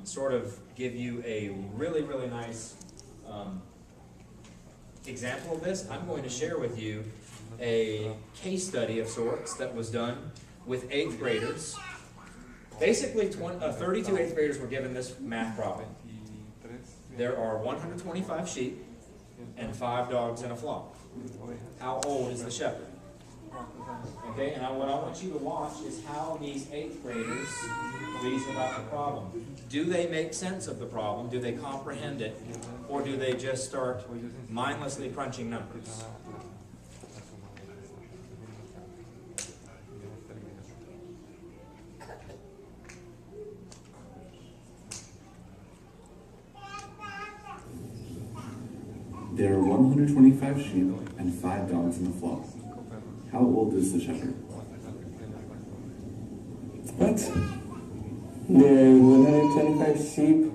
sort of give you a really, really nice example of this, I'm going to share with you a case study of sorts that was done with 8th graders. Basically, 32 8th graders were given this math problem. There are 125 sheep and 5 dogs in a flock. How old is the shepherd? Okay, and what I want you to watch is how these 8th graders reason about the problem. Do they make sense of the problem? Do they comprehend it? Or do they just start mindlessly crunching numbers? There are 125 sheep and 5 dogs in the flock. How old is the shepherd? What? There are 125 sheep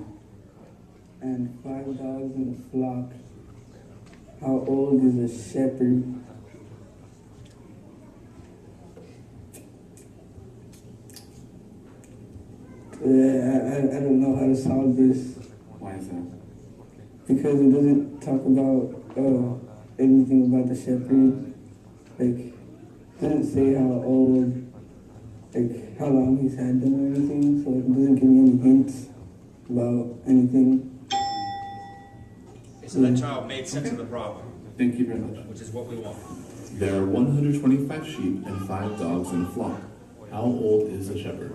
and 5 dogs in the flock. How old is the shepherd? I don't know how to solve this. Why is that? Because it doesn't talk about anything about the shepherd. Like, it doesn't say how old, like how long he's had them or anything, so it doesn't give me any hints about anything. Okay, so that child made sense of the problem, Thank you very much. which is what we want. There are 125 sheep and 5 dogs in a flock. How old is the shepherd?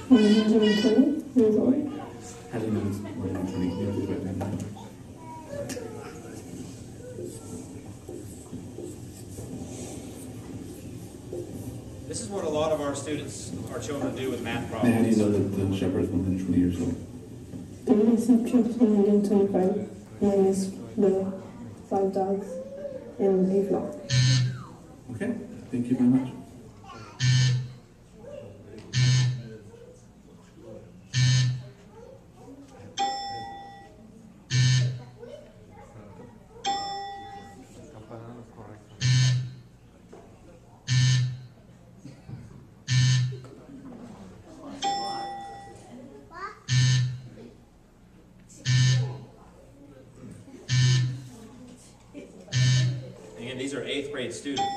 Years old. How do you know it's 120? You have to write that down. This is what a lot of our students, our children do with math And how do you problems. know that the shepherd is 120 years old? subtract 125 minus the 5 dogs in a flock. Okay, thank you very much. Again, these are 8th grade students.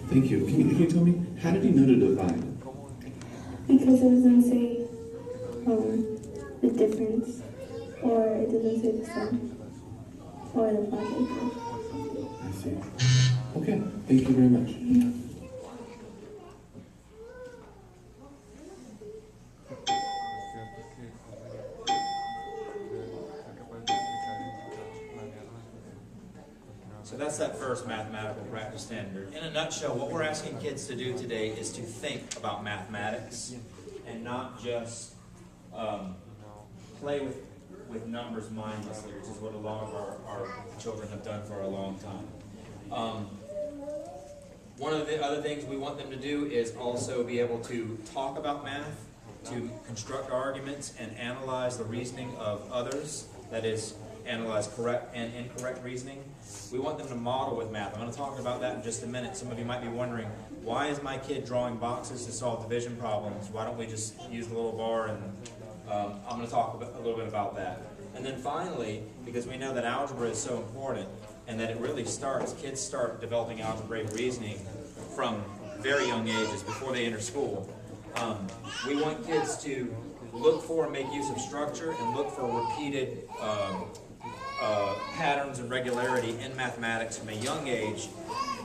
Thank you. Can you tell me, how did you know to divide? Because it doesn't say the difference, or it doesn't say the sum, or the project. I see. Okay, thank you very much. So that's that first mathematical practice standard. In a nutshell, what we're asking kids to do today is to think about mathematics and not just play with numbers mindlessly, which is what a lot of our children have done for a long time. One of the other things we want them to do is also be able to talk about math, to construct arguments and analyze the reasoning of others, that is, analyze correct and incorrect reasoning. We want them to model with math. I'm going to talk about that in just a minute. Some of you might be wondering, why is my kid drawing boxes to solve division problems? Why don't we just use the little bar? And I'm going to talk a little bit about that. And then finally, because we know that algebra is so important and that it really kids start developing algebraic reasoning from very young ages before they enter school. We want kids to look for and make use of structure and look for repeated patterns and regularity in mathematics from a young age,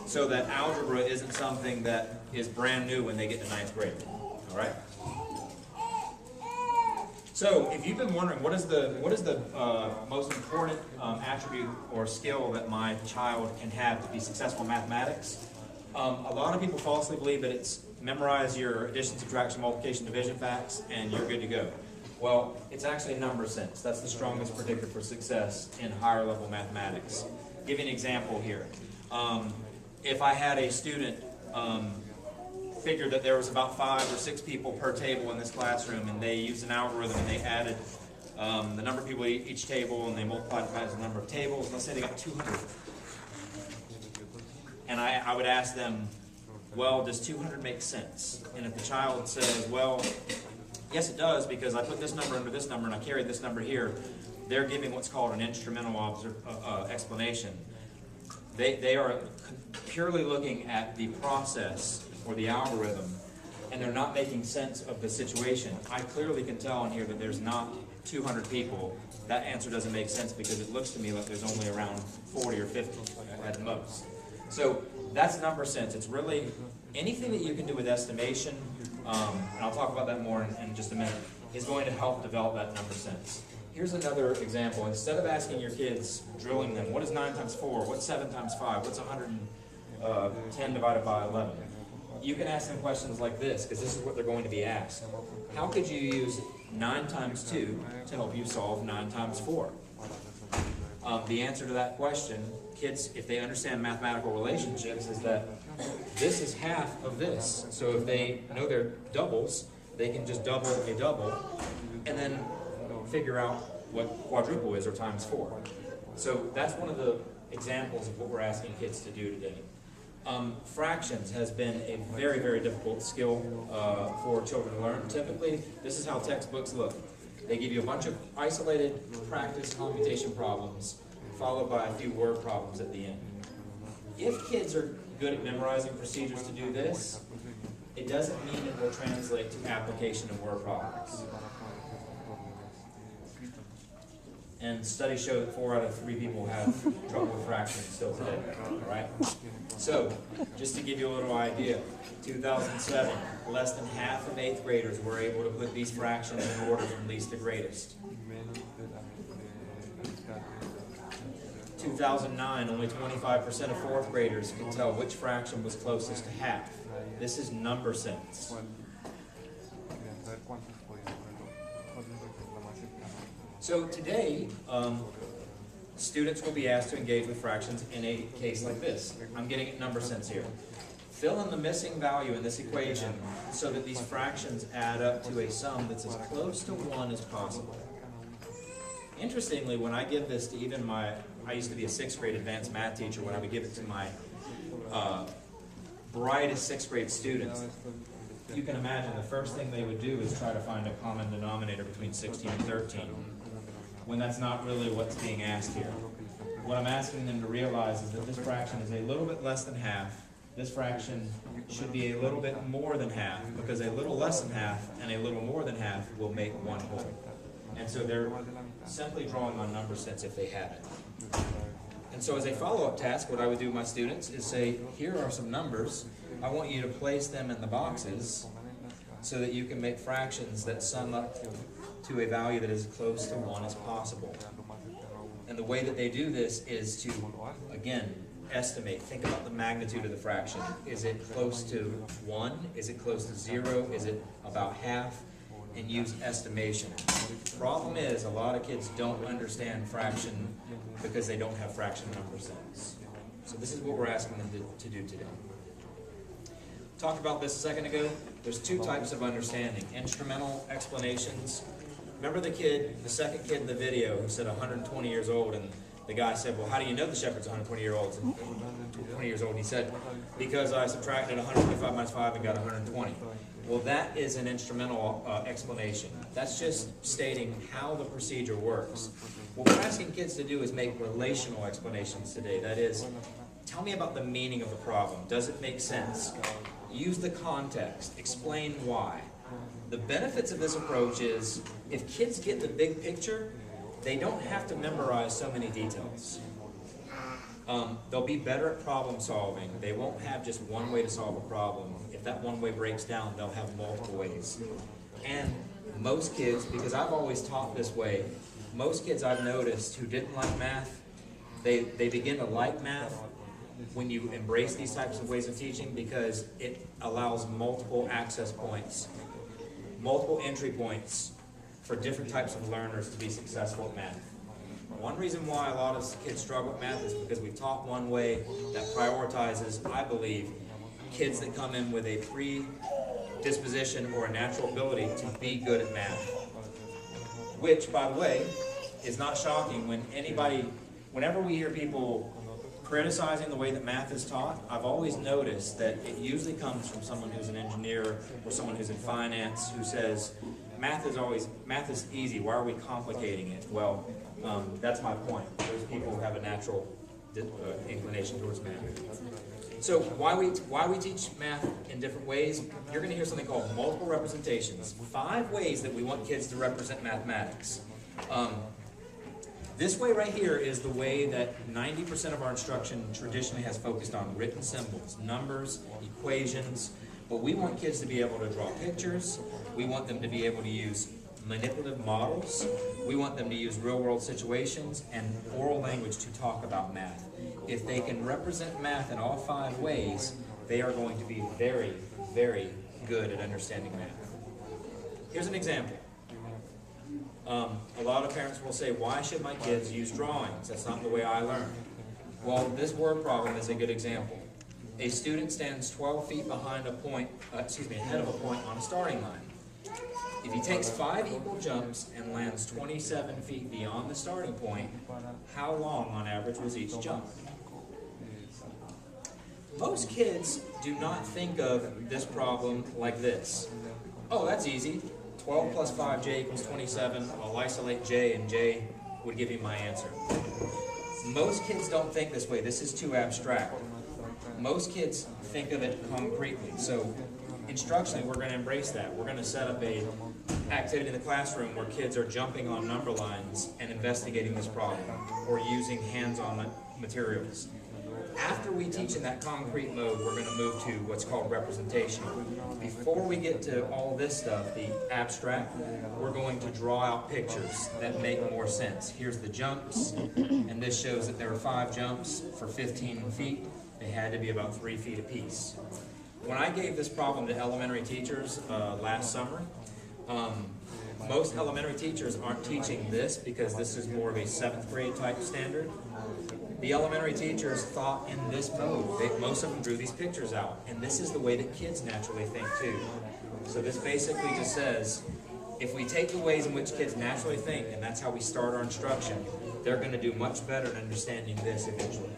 so that algebra isn't something that is brand new when they get to 9th grade. All right. So, if you've been wondering what is the most important attribute or skill that my child can have to be successful in mathematics, a lot of people falsely believe that it's memorize your addition, subtraction, multiplication, division facts, and you're good to go. Well, it's actually number sense. That's the strongest predictor for success in higher level mathematics. I'll give you an example here. If I had a student figure that there was about 5 or 6 people per table in this classroom, and they used an algorithm and they added the number of people at each table and they multiplied it by the number of tables, let's say they got 200. And I would ask them, well, does 200 make sense? And if the child says, well, yes it does, because I put this number under this number and I carried this number here, they're giving what's called an instrumental explanation. They are purely looking at the process or the algorithm, and they're not making sense of the situation. I clearly can tell in here that there's not 200 people. That answer doesn't make sense because it looks to me like there's only around 40 or 50 at most. So that's number sense. It's really anything that you can do with estimation, and I'll talk about that more in just a minute, is going to help develop that number sense. Here's another example. Instead of asking your kids, drilling them, what is 9 times 4? What's 7 times 5? What's 110 divided by 11? You can ask them questions like this, because this is what they're going to be asked. How could you use 9 times 2 to help you solve 9 times 4? The answer to that question, kids, if they understand mathematical relationships, is that this is half of this. So if they know their doubles, they can just double a double, and then figure out what quadruple is, or times 4. So that's one of the examples of what we're asking kids to do today. Fractions has been a very, very difficult skill for children to learn. Typically, this is how textbooks look. They give you a bunch of isolated practice computation problems, followed by a few word problems at the end. If kids are good at memorizing procedures to do this, it doesn't mean it will translate to application of word problems. And studies show that 4 out of 3 people have trouble with fractions still today, all right? So, just to give you a little idea, 2007, less than half of 8th graders were able to put these fractions in order from least to greatest. 2009, only 25% of 4th graders could tell which fraction was closest to half. This is number sense. So today, students will be asked to engage with fractions in a case like this. I'm getting at number sense here. Fill in the missing value in this equation so that these fractions add up to a sum that's as close to 1 as possible. Interestingly, when I give this to even I used to be a 6th grade advanced math teacher, when I would give it to my brightest 6th grade students, you can imagine the first thing they would do is try to find a common denominator between 16 and 13, when that's not really what's being asked here. What I'm asking them to realize is that this fraction is a little bit less than half. This fraction should be a little bit more than half, because a little less than half and a little more than half will make 1 whole. And so they're simply drawing on number sense if they have it. And so as a follow-up task, what I would do with my students is say, here are some numbers. I want you to place them in the boxes so that you can make fractions that sum up to a value that is as close to 1 as possible. And the way that they do this is to, again, estimate. Think about the magnitude of the fraction. Is it close to 1? Is it close to 0? Is it about half? And use estimation. The problem is a lot of kids don't understand fraction because they don't have fraction number sense. So this is what we're asking them to do today. Talked about this a second ago. There's 2 types of understanding. Instrumental explanations. Remember the second kid in the video who said 120 years old, and the guy said, well, how do you know the shepherd's 120 years old? And he said, because I subtracted 125 minus 5 and got 120. Well, that is an instrumental explanation. That's just stating how the procedure works. What we're asking kids to do is make relational explanations today. That is, tell me about the meaning of the problem. Does it make sense? Use the context. Explain why. The benefits of this approach is, if kids get the big picture, they don't have to memorize so many details. They'll be better at problem solving. They won't have just one way to solve a problem. If that one way breaks down, they'll have multiple ways. And most kids, because I've always taught this way, most kids I've noticed who didn't like math, they begin to like math when you embrace these types of ways of teaching, because it allows multiple access points, multiple entry points for different types of learners to be successful at math. One reason why a lot of kids struggle with math is because we've taught one way that prioritizes, I believe, kids that come in with a predisposition or a natural ability to be good at math. Which, by the way, is not shocking whenever we hear people criticizing the way that math is taught, I've always noticed that it usually comes from someone who's an engineer or someone who's in finance who says, math is easy, why are we complicating it? Well, that's my point. Those people who have a natural inclination towards math. So why we teach math in different ways, you're going to hear something called multiple representations. 5 ways that we want kids to represent mathematics. This way right here is the way that 90% of our instruction traditionally has focused on written symbols, numbers, equations, but we want kids to be able to draw pictures. We want them to be able to use manipulative models. We want them to use real-world situations and oral language to talk about math. If they can represent math in all 5 ways, they are going to be very, very good at understanding math. Here's an example. A lot of parents will say, why should my kids use drawings? That's not the way I learn. Well, this word problem is a good example. A student stands 12 feet behind ahead of a point on a starting line. If he takes 5 equal jumps and lands 27 feet beyond the starting point, how long on average was each jump? Most kids do not think of this problem like this. Oh, that's easy. 12 plus 5j equals 27. I'll isolate j, and j would give you my answer. Most kids don't think this way. This is too abstract. Most kids think of it concretely. So instructionally, we're going to embrace that. We're going to set up a activity in the classroom where kids are jumping on number lines and investigating this problem, or using hands-on materials. After we teach in that concrete mode, we're going to move to what's called representation. Before we get to all this stuff, the abstract, we're going to draw out pictures that make more sense. Here's the jumps, and this shows that there were 5 jumps for 15 feet. They had to be about 3 feet apiece. When I gave this problem to elementary teachers last summer, most elementary teachers aren't teaching this because this is more of a 7th grade type standard. The elementary teachers thought in this mode. Most of them drew these pictures out, and this is the way that kids naturally think too. So this basically just says, if we take the ways in which kids naturally think, and that's how we start our instruction, they're going to do much better in understanding this eventually.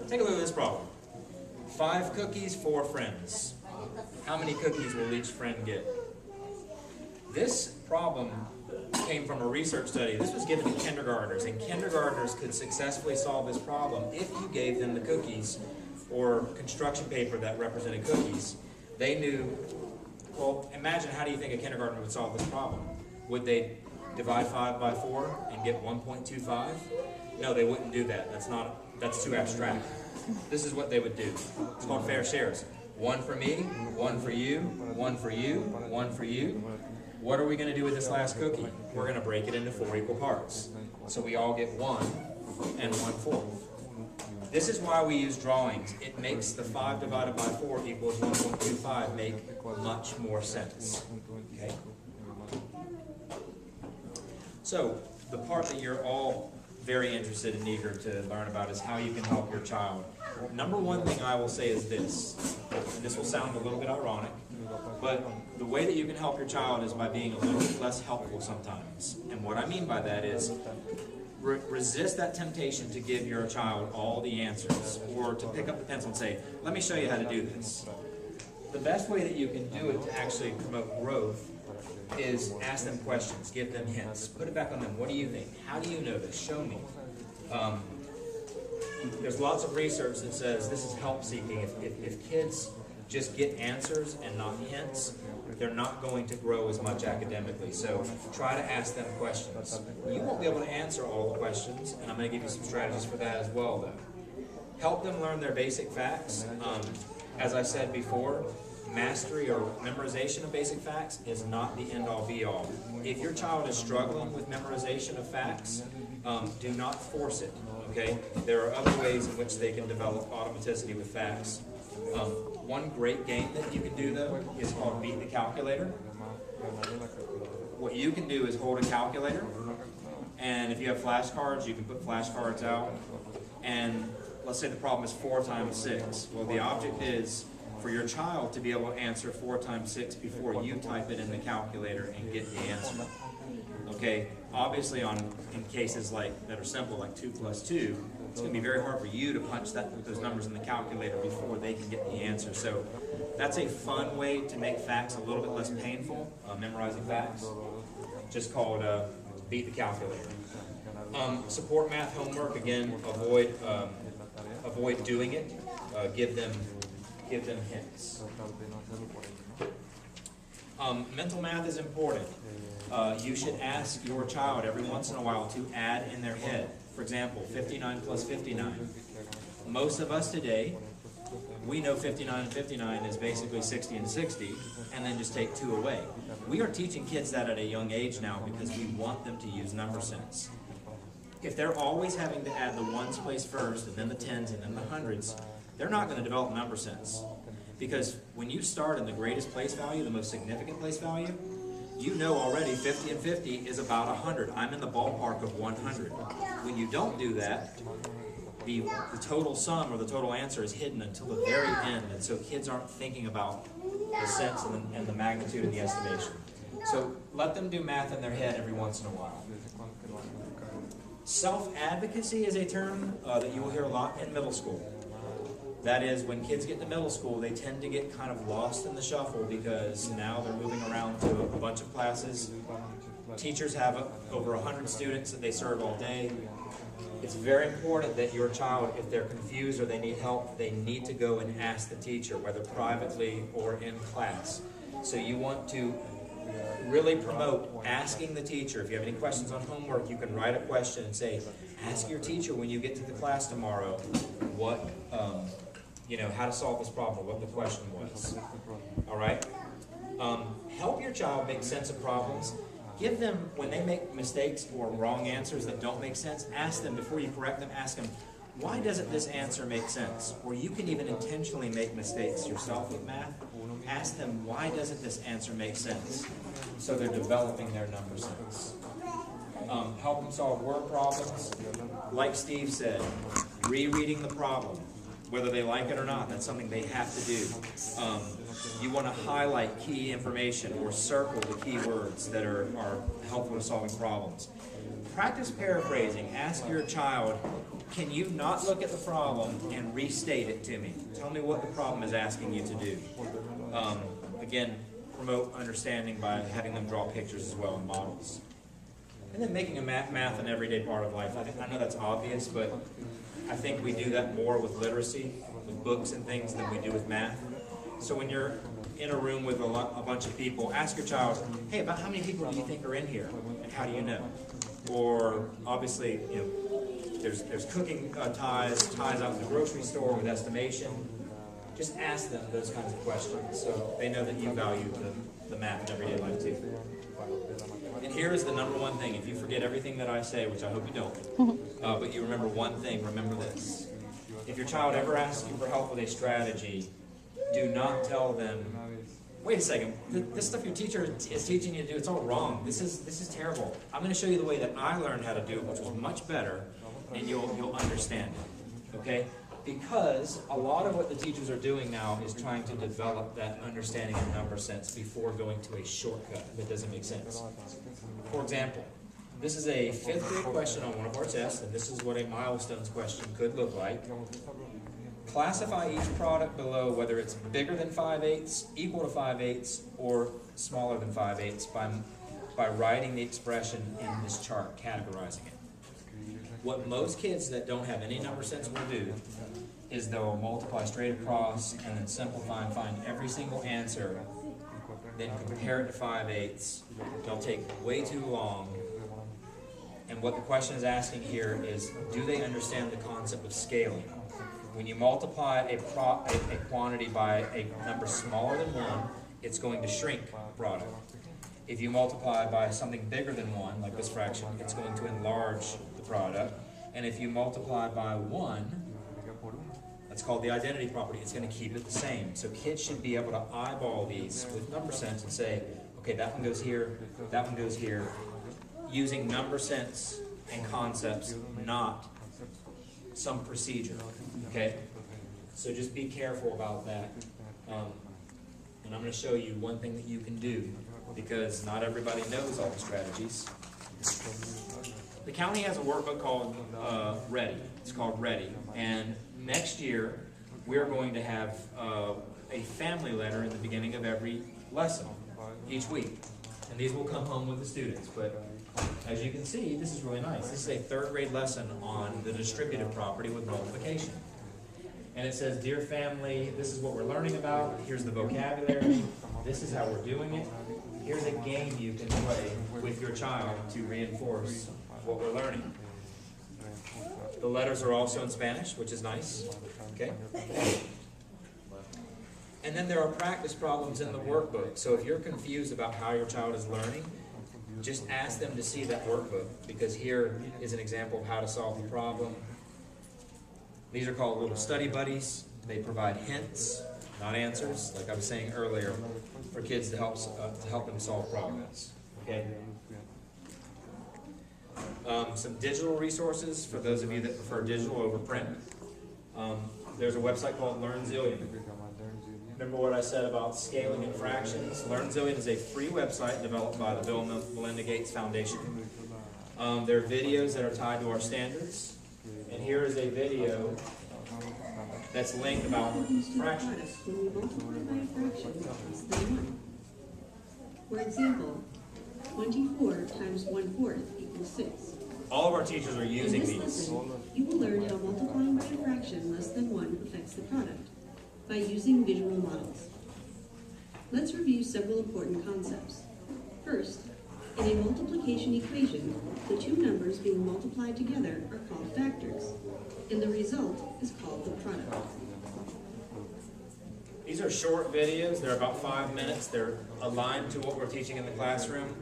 Take a look at this problem. 5 cookies, 4 friends. How many cookies will each friend get? This problem came from a research study. This was given to kindergartners, and kindergartners could successfully solve this problem if you gave them the cookies or construction paper that represented cookies. They knew, well, imagine, how do you think a kindergartner would solve this problem? Would they divide 5 by 4 and get 1.25? No, they wouldn't do that. That's too abstract. This is what they would do. It's called fair shares. 1 for me, 1 for you, 1 for you, 1 for you. What are we going to do with this last cookie? We're going to break it into 4 equal parts. So we all get 1 and 1/4. This is why we use drawings. It makes the 5 divided by 4 equals 1.25 make much more sense. Okay? So the part that you're all very interested and eager to learn about is how you can help your child. Number one thing I will say is this, and this will sound a little bit ironic, but the way that you can help your child is by being a little bit less helpful sometimes. And what I mean by that is resist that temptation to give your child all the answers, or to pick up the pencil and say, let me show you how to do this. The best way that you can do it to actually promote growth is ask them questions, give them hints, put it back on them. What do you think? How do you know this? Show me. There's lots of research that says this is help seeking. If kids just get answers and not hints, they're not going to grow as much academically. So try to ask them questions. You won't be able to answer all the questions, and I'm going to give you some strategies for that as well, though. Help them learn their basic facts. As I said before, mastery or memorization of basic facts is not the end-all be-all. If your child is struggling with memorization of facts, do not force it, okay? There are other ways in which they can develop automaticity with facts. One great game that you can do, though, is called Beat the Calculator. What you can do is hold a calculator, and if you have flashcards, you can put flashcards out, and let's say the problem is 4 times 6. Well, the object is for your child to be able to answer 4 times 6 before you type it in the calculator and get the answer. Okay, obviously in cases that are simple, like 2 plus 2, it's going to be very hard for you to punch those numbers in the calculator before they can get the answer. So that's a fun way to make facts a little bit less painful, memorizing facts, just called Beat the Calculator. Support math homework, again, avoid doing it, give them hints. Mental math is important. You should ask your child every once in a while to add in their head. For example, 59 plus 59. Most of us today, we know 59 and 59 is basically 60 and 60, and then just take 2 away. We are teaching kids that at a young age now because we want them to use number sense. If they're always having to add the ones placed first, and then the tens, and then the hundreds, they're not going to develop number sense. Because when you start in the greatest place value, the most significant place value, you know already 50 and 50 is about 100. I'm in the ballpark of 100. When you don't do that, the total sum or the total answer is hidden until the very end, and so kids aren't thinking about the sense and the magnitude of the estimation. So let them do math in their head every once in a while. Self-advocacy is a term that you will hear a lot in middle school. That is, when kids get to middle school, they tend to get kind of lost in the shuffle because now they're moving around to a bunch of classes. Teachers have over 100 students that they serve all day. It's very important that your child, if they're confused or they need help, they need to go and ask the teacher, whether privately or in class. So you want to really promote asking the teacher. If you have any questions on homework, you can write a question and say, ask your teacher when you get to the class tomorrow what, how to solve this problem, what the question was. All right? Help your child make sense of problems. Give them, when they make mistakes or wrong answers that don't make sense, ask them, before you correct them, ask them, why doesn't this answer make sense? Or you can even intentionally make mistakes yourself with math. Ask them, why doesn't this answer make sense? So they're developing their number sense. Help them solve word problems. Like Steve said, rereading the problem, whether they like it or not, that's something they have to do. You want to highlight key information or circle the key words that are helpful to solving problems. Practice paraphrasing. Ask your child, can you not look at the problem and restate it to me? Tell me what the problem is asking you to do. Again, promote understanding by having them draw pictures as well and models. And then making math an everyday part of life. I know that's obvious, but I think we do that more with literacy, with books and things, than we do with math. So when you're in a room with a bunch of people, ask your child, hey, about how many people do you think are in here? And how do you know? Or obviously, there's cooking ties out in the grocery store with estimation. Just ask them those kinds of questions so they know that you value the math in everyday life too. And here is the number one thing. If you forget everything that I say, which I hope you don't, but you remember one thing, remember this. If your child ever asks you for help with a strategy, do not tell them, wait a second, this stuff your teacher is teaching you to do, it's all wrong. This is terrible. I'm going to show you the way that I learned how to do it, which was much better, and you'll understand it. Okay? Because a lot of what the teachers are doing now is trying to develop that understanding of number sense before going to a shortcut that doesn't make sense. For example, this is a 5th grade question on one of our tests, and this is what a milestones question could look like. Classify each product below, whether it's bigger than 5/8, equal to 5/8, or smaller than 5/8 by writing the expression in this chart, categorizing it. What most kids that don't have any number sense will do is they'll multiply straight across and then simplify and find every single answer, then compare it to 5/8. They'll take way too long. And what the question is asking here is, do they understand the concept of scaling? When you multiply a quantity by a number smaller than 1, it's going to shrink the product. If you multiply by something bigger than 1, like this fraction, it's going to enlarge the product. And if you multiply by 1, that's called the identity property. It's going to keep it the same. So kids should be able to eyeball these with number sense and say, okay, that one goes here, that one goes here, using number sense and concepts, not some procedure. Okay? So just be careful about that. And I'm going to show you one thing that you can do, because not everybody knows all the strategies. The county has a workbook called Ready. It's called Ready. And next year, we're going to have a family letter in the beginning of every lesson, each week. And these will come home with the students. But as you can see, this is really nice. This is a 3rd grade lesson on the distributive property with multiplication. And it says, dear family, this is what we're learning about. Here's the vocabulary. This is how we're doing it. Here's a game you can play with your child to reinforce what we're learning. The letters are also in Spanish, which is nice. Okay? And then there are practice problems in the workbook. So if you're confused about how your child is learning, just ask them to see that workbook, because here is an example of how to solve the problem. These are called little study buddies. They provide hints, not answers, like I was saying earlier, for kids to help them solve problems. Okay. Some digital resources for those of you that prefer digital over print. There's a website called LearnZillion. Remember what I said about scaling and fractions? LearnZillion is a free website developed by the Bill and Melinda Gates Foundation. There are videos that are tied to our standards. And here is a video that's linked about fractions. When we multiply a fraction, it's the 1. For example, 24 times 1/4 equals 6. All of our teachers are using In this these. lesson, you will learn how multiplying by a fraction less than 1 affects the product by using visual models. Let's review several important concepts. First, in a multiplication equation, the two numbers being multiplied together are called factors, and the result is called the product. These are short videos. They're about 5 minutes. They're aligned to what we're teaching in the classroom.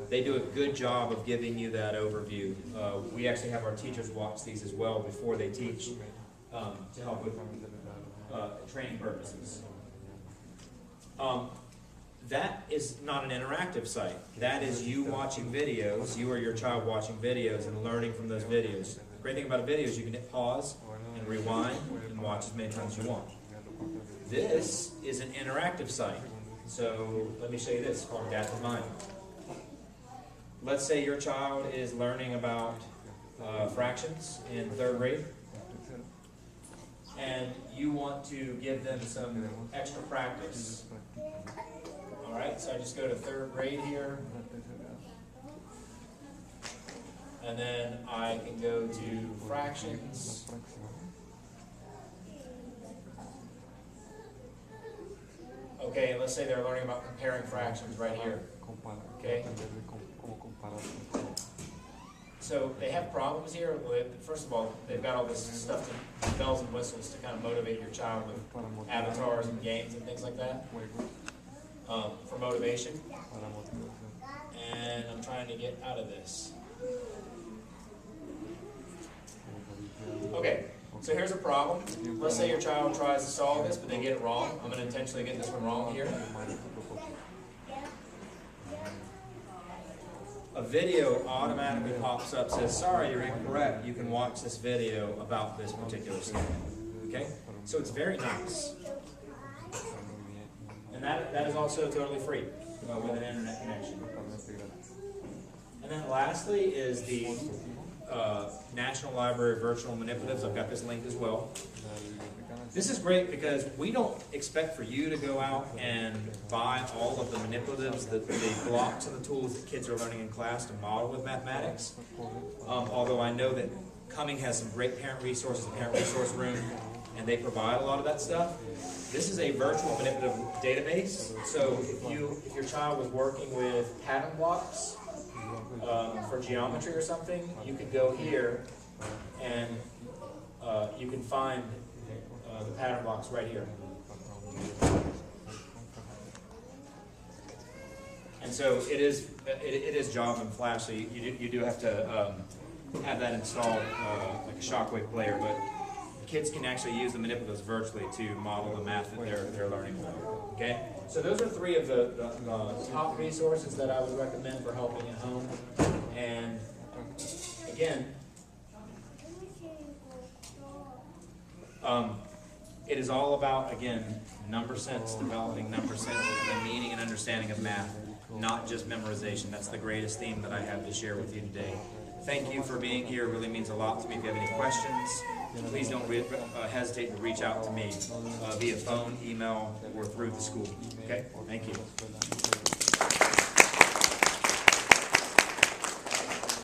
They do a good job of giving you that overview. We actually have our teachers watch these as well before they teach to help with training purposes. That is not an interactive site. That is you watching videos, you or your child watching videos and learning from those videos. The great thing about a video is you can hit pause and rewind and watch as many times as you want. This is an interactive site. So let me show you this. It's called Adaptive Mind. Let's say your child is learning about fractions in 3rd grade, and you want to give them some extra practice. All right, so I just go to 3rd grade here, and then I can go to fractions. Okay, let's say they're learning about comparing fractions right here. Okay. So they have problems here. First of all, they've got all this stuff, bells and whistles to kind of motivate your child with avatars and games and things like that for motivation. And I'm trying to get out of this. Okay, so here's a problem. Let's say your child tries to solve this, but they get it wrong. I'm going to intentionally get this one wrong here. A video automatically pops up, says, sorry, you're incorrect. You can watch this video about this particular skill. Okay? So it's very nice. And that is also totally free with an internet connection. And then lastly is the National Library Virtual Manipulatives. I've got this link as well. This is great because we don't expect for you to go out and buy all of the manipulatives, the blocks and the tools that kids are learning in class to model with mathematics. Although I know that Cumming has some great parent resources, the parent resource room, and they provide a lot of that stuff. This is a virtual manipulative database. So if your child was working with pattern blocks for geometry or something, you could go here and you can find the pattern blocks right here. And so it is Java and Flash, so you do have to have that installed like a shockwave player, but kids can actually use the manipulatives virtually to model the math that they're learning. Okay? So those are 3 of the top resources that I would recommend for helping at home. And again, it is all about, again, number sense, developing number sense, the meaning and understanding of math, not just memorization. That's the greatest theme that I have to share with you today. Thank you for being here. It really means a lot to me. If you have any questions, please don't hesitate to reach out to me via phone, email, or through the school. Okay? Thank you.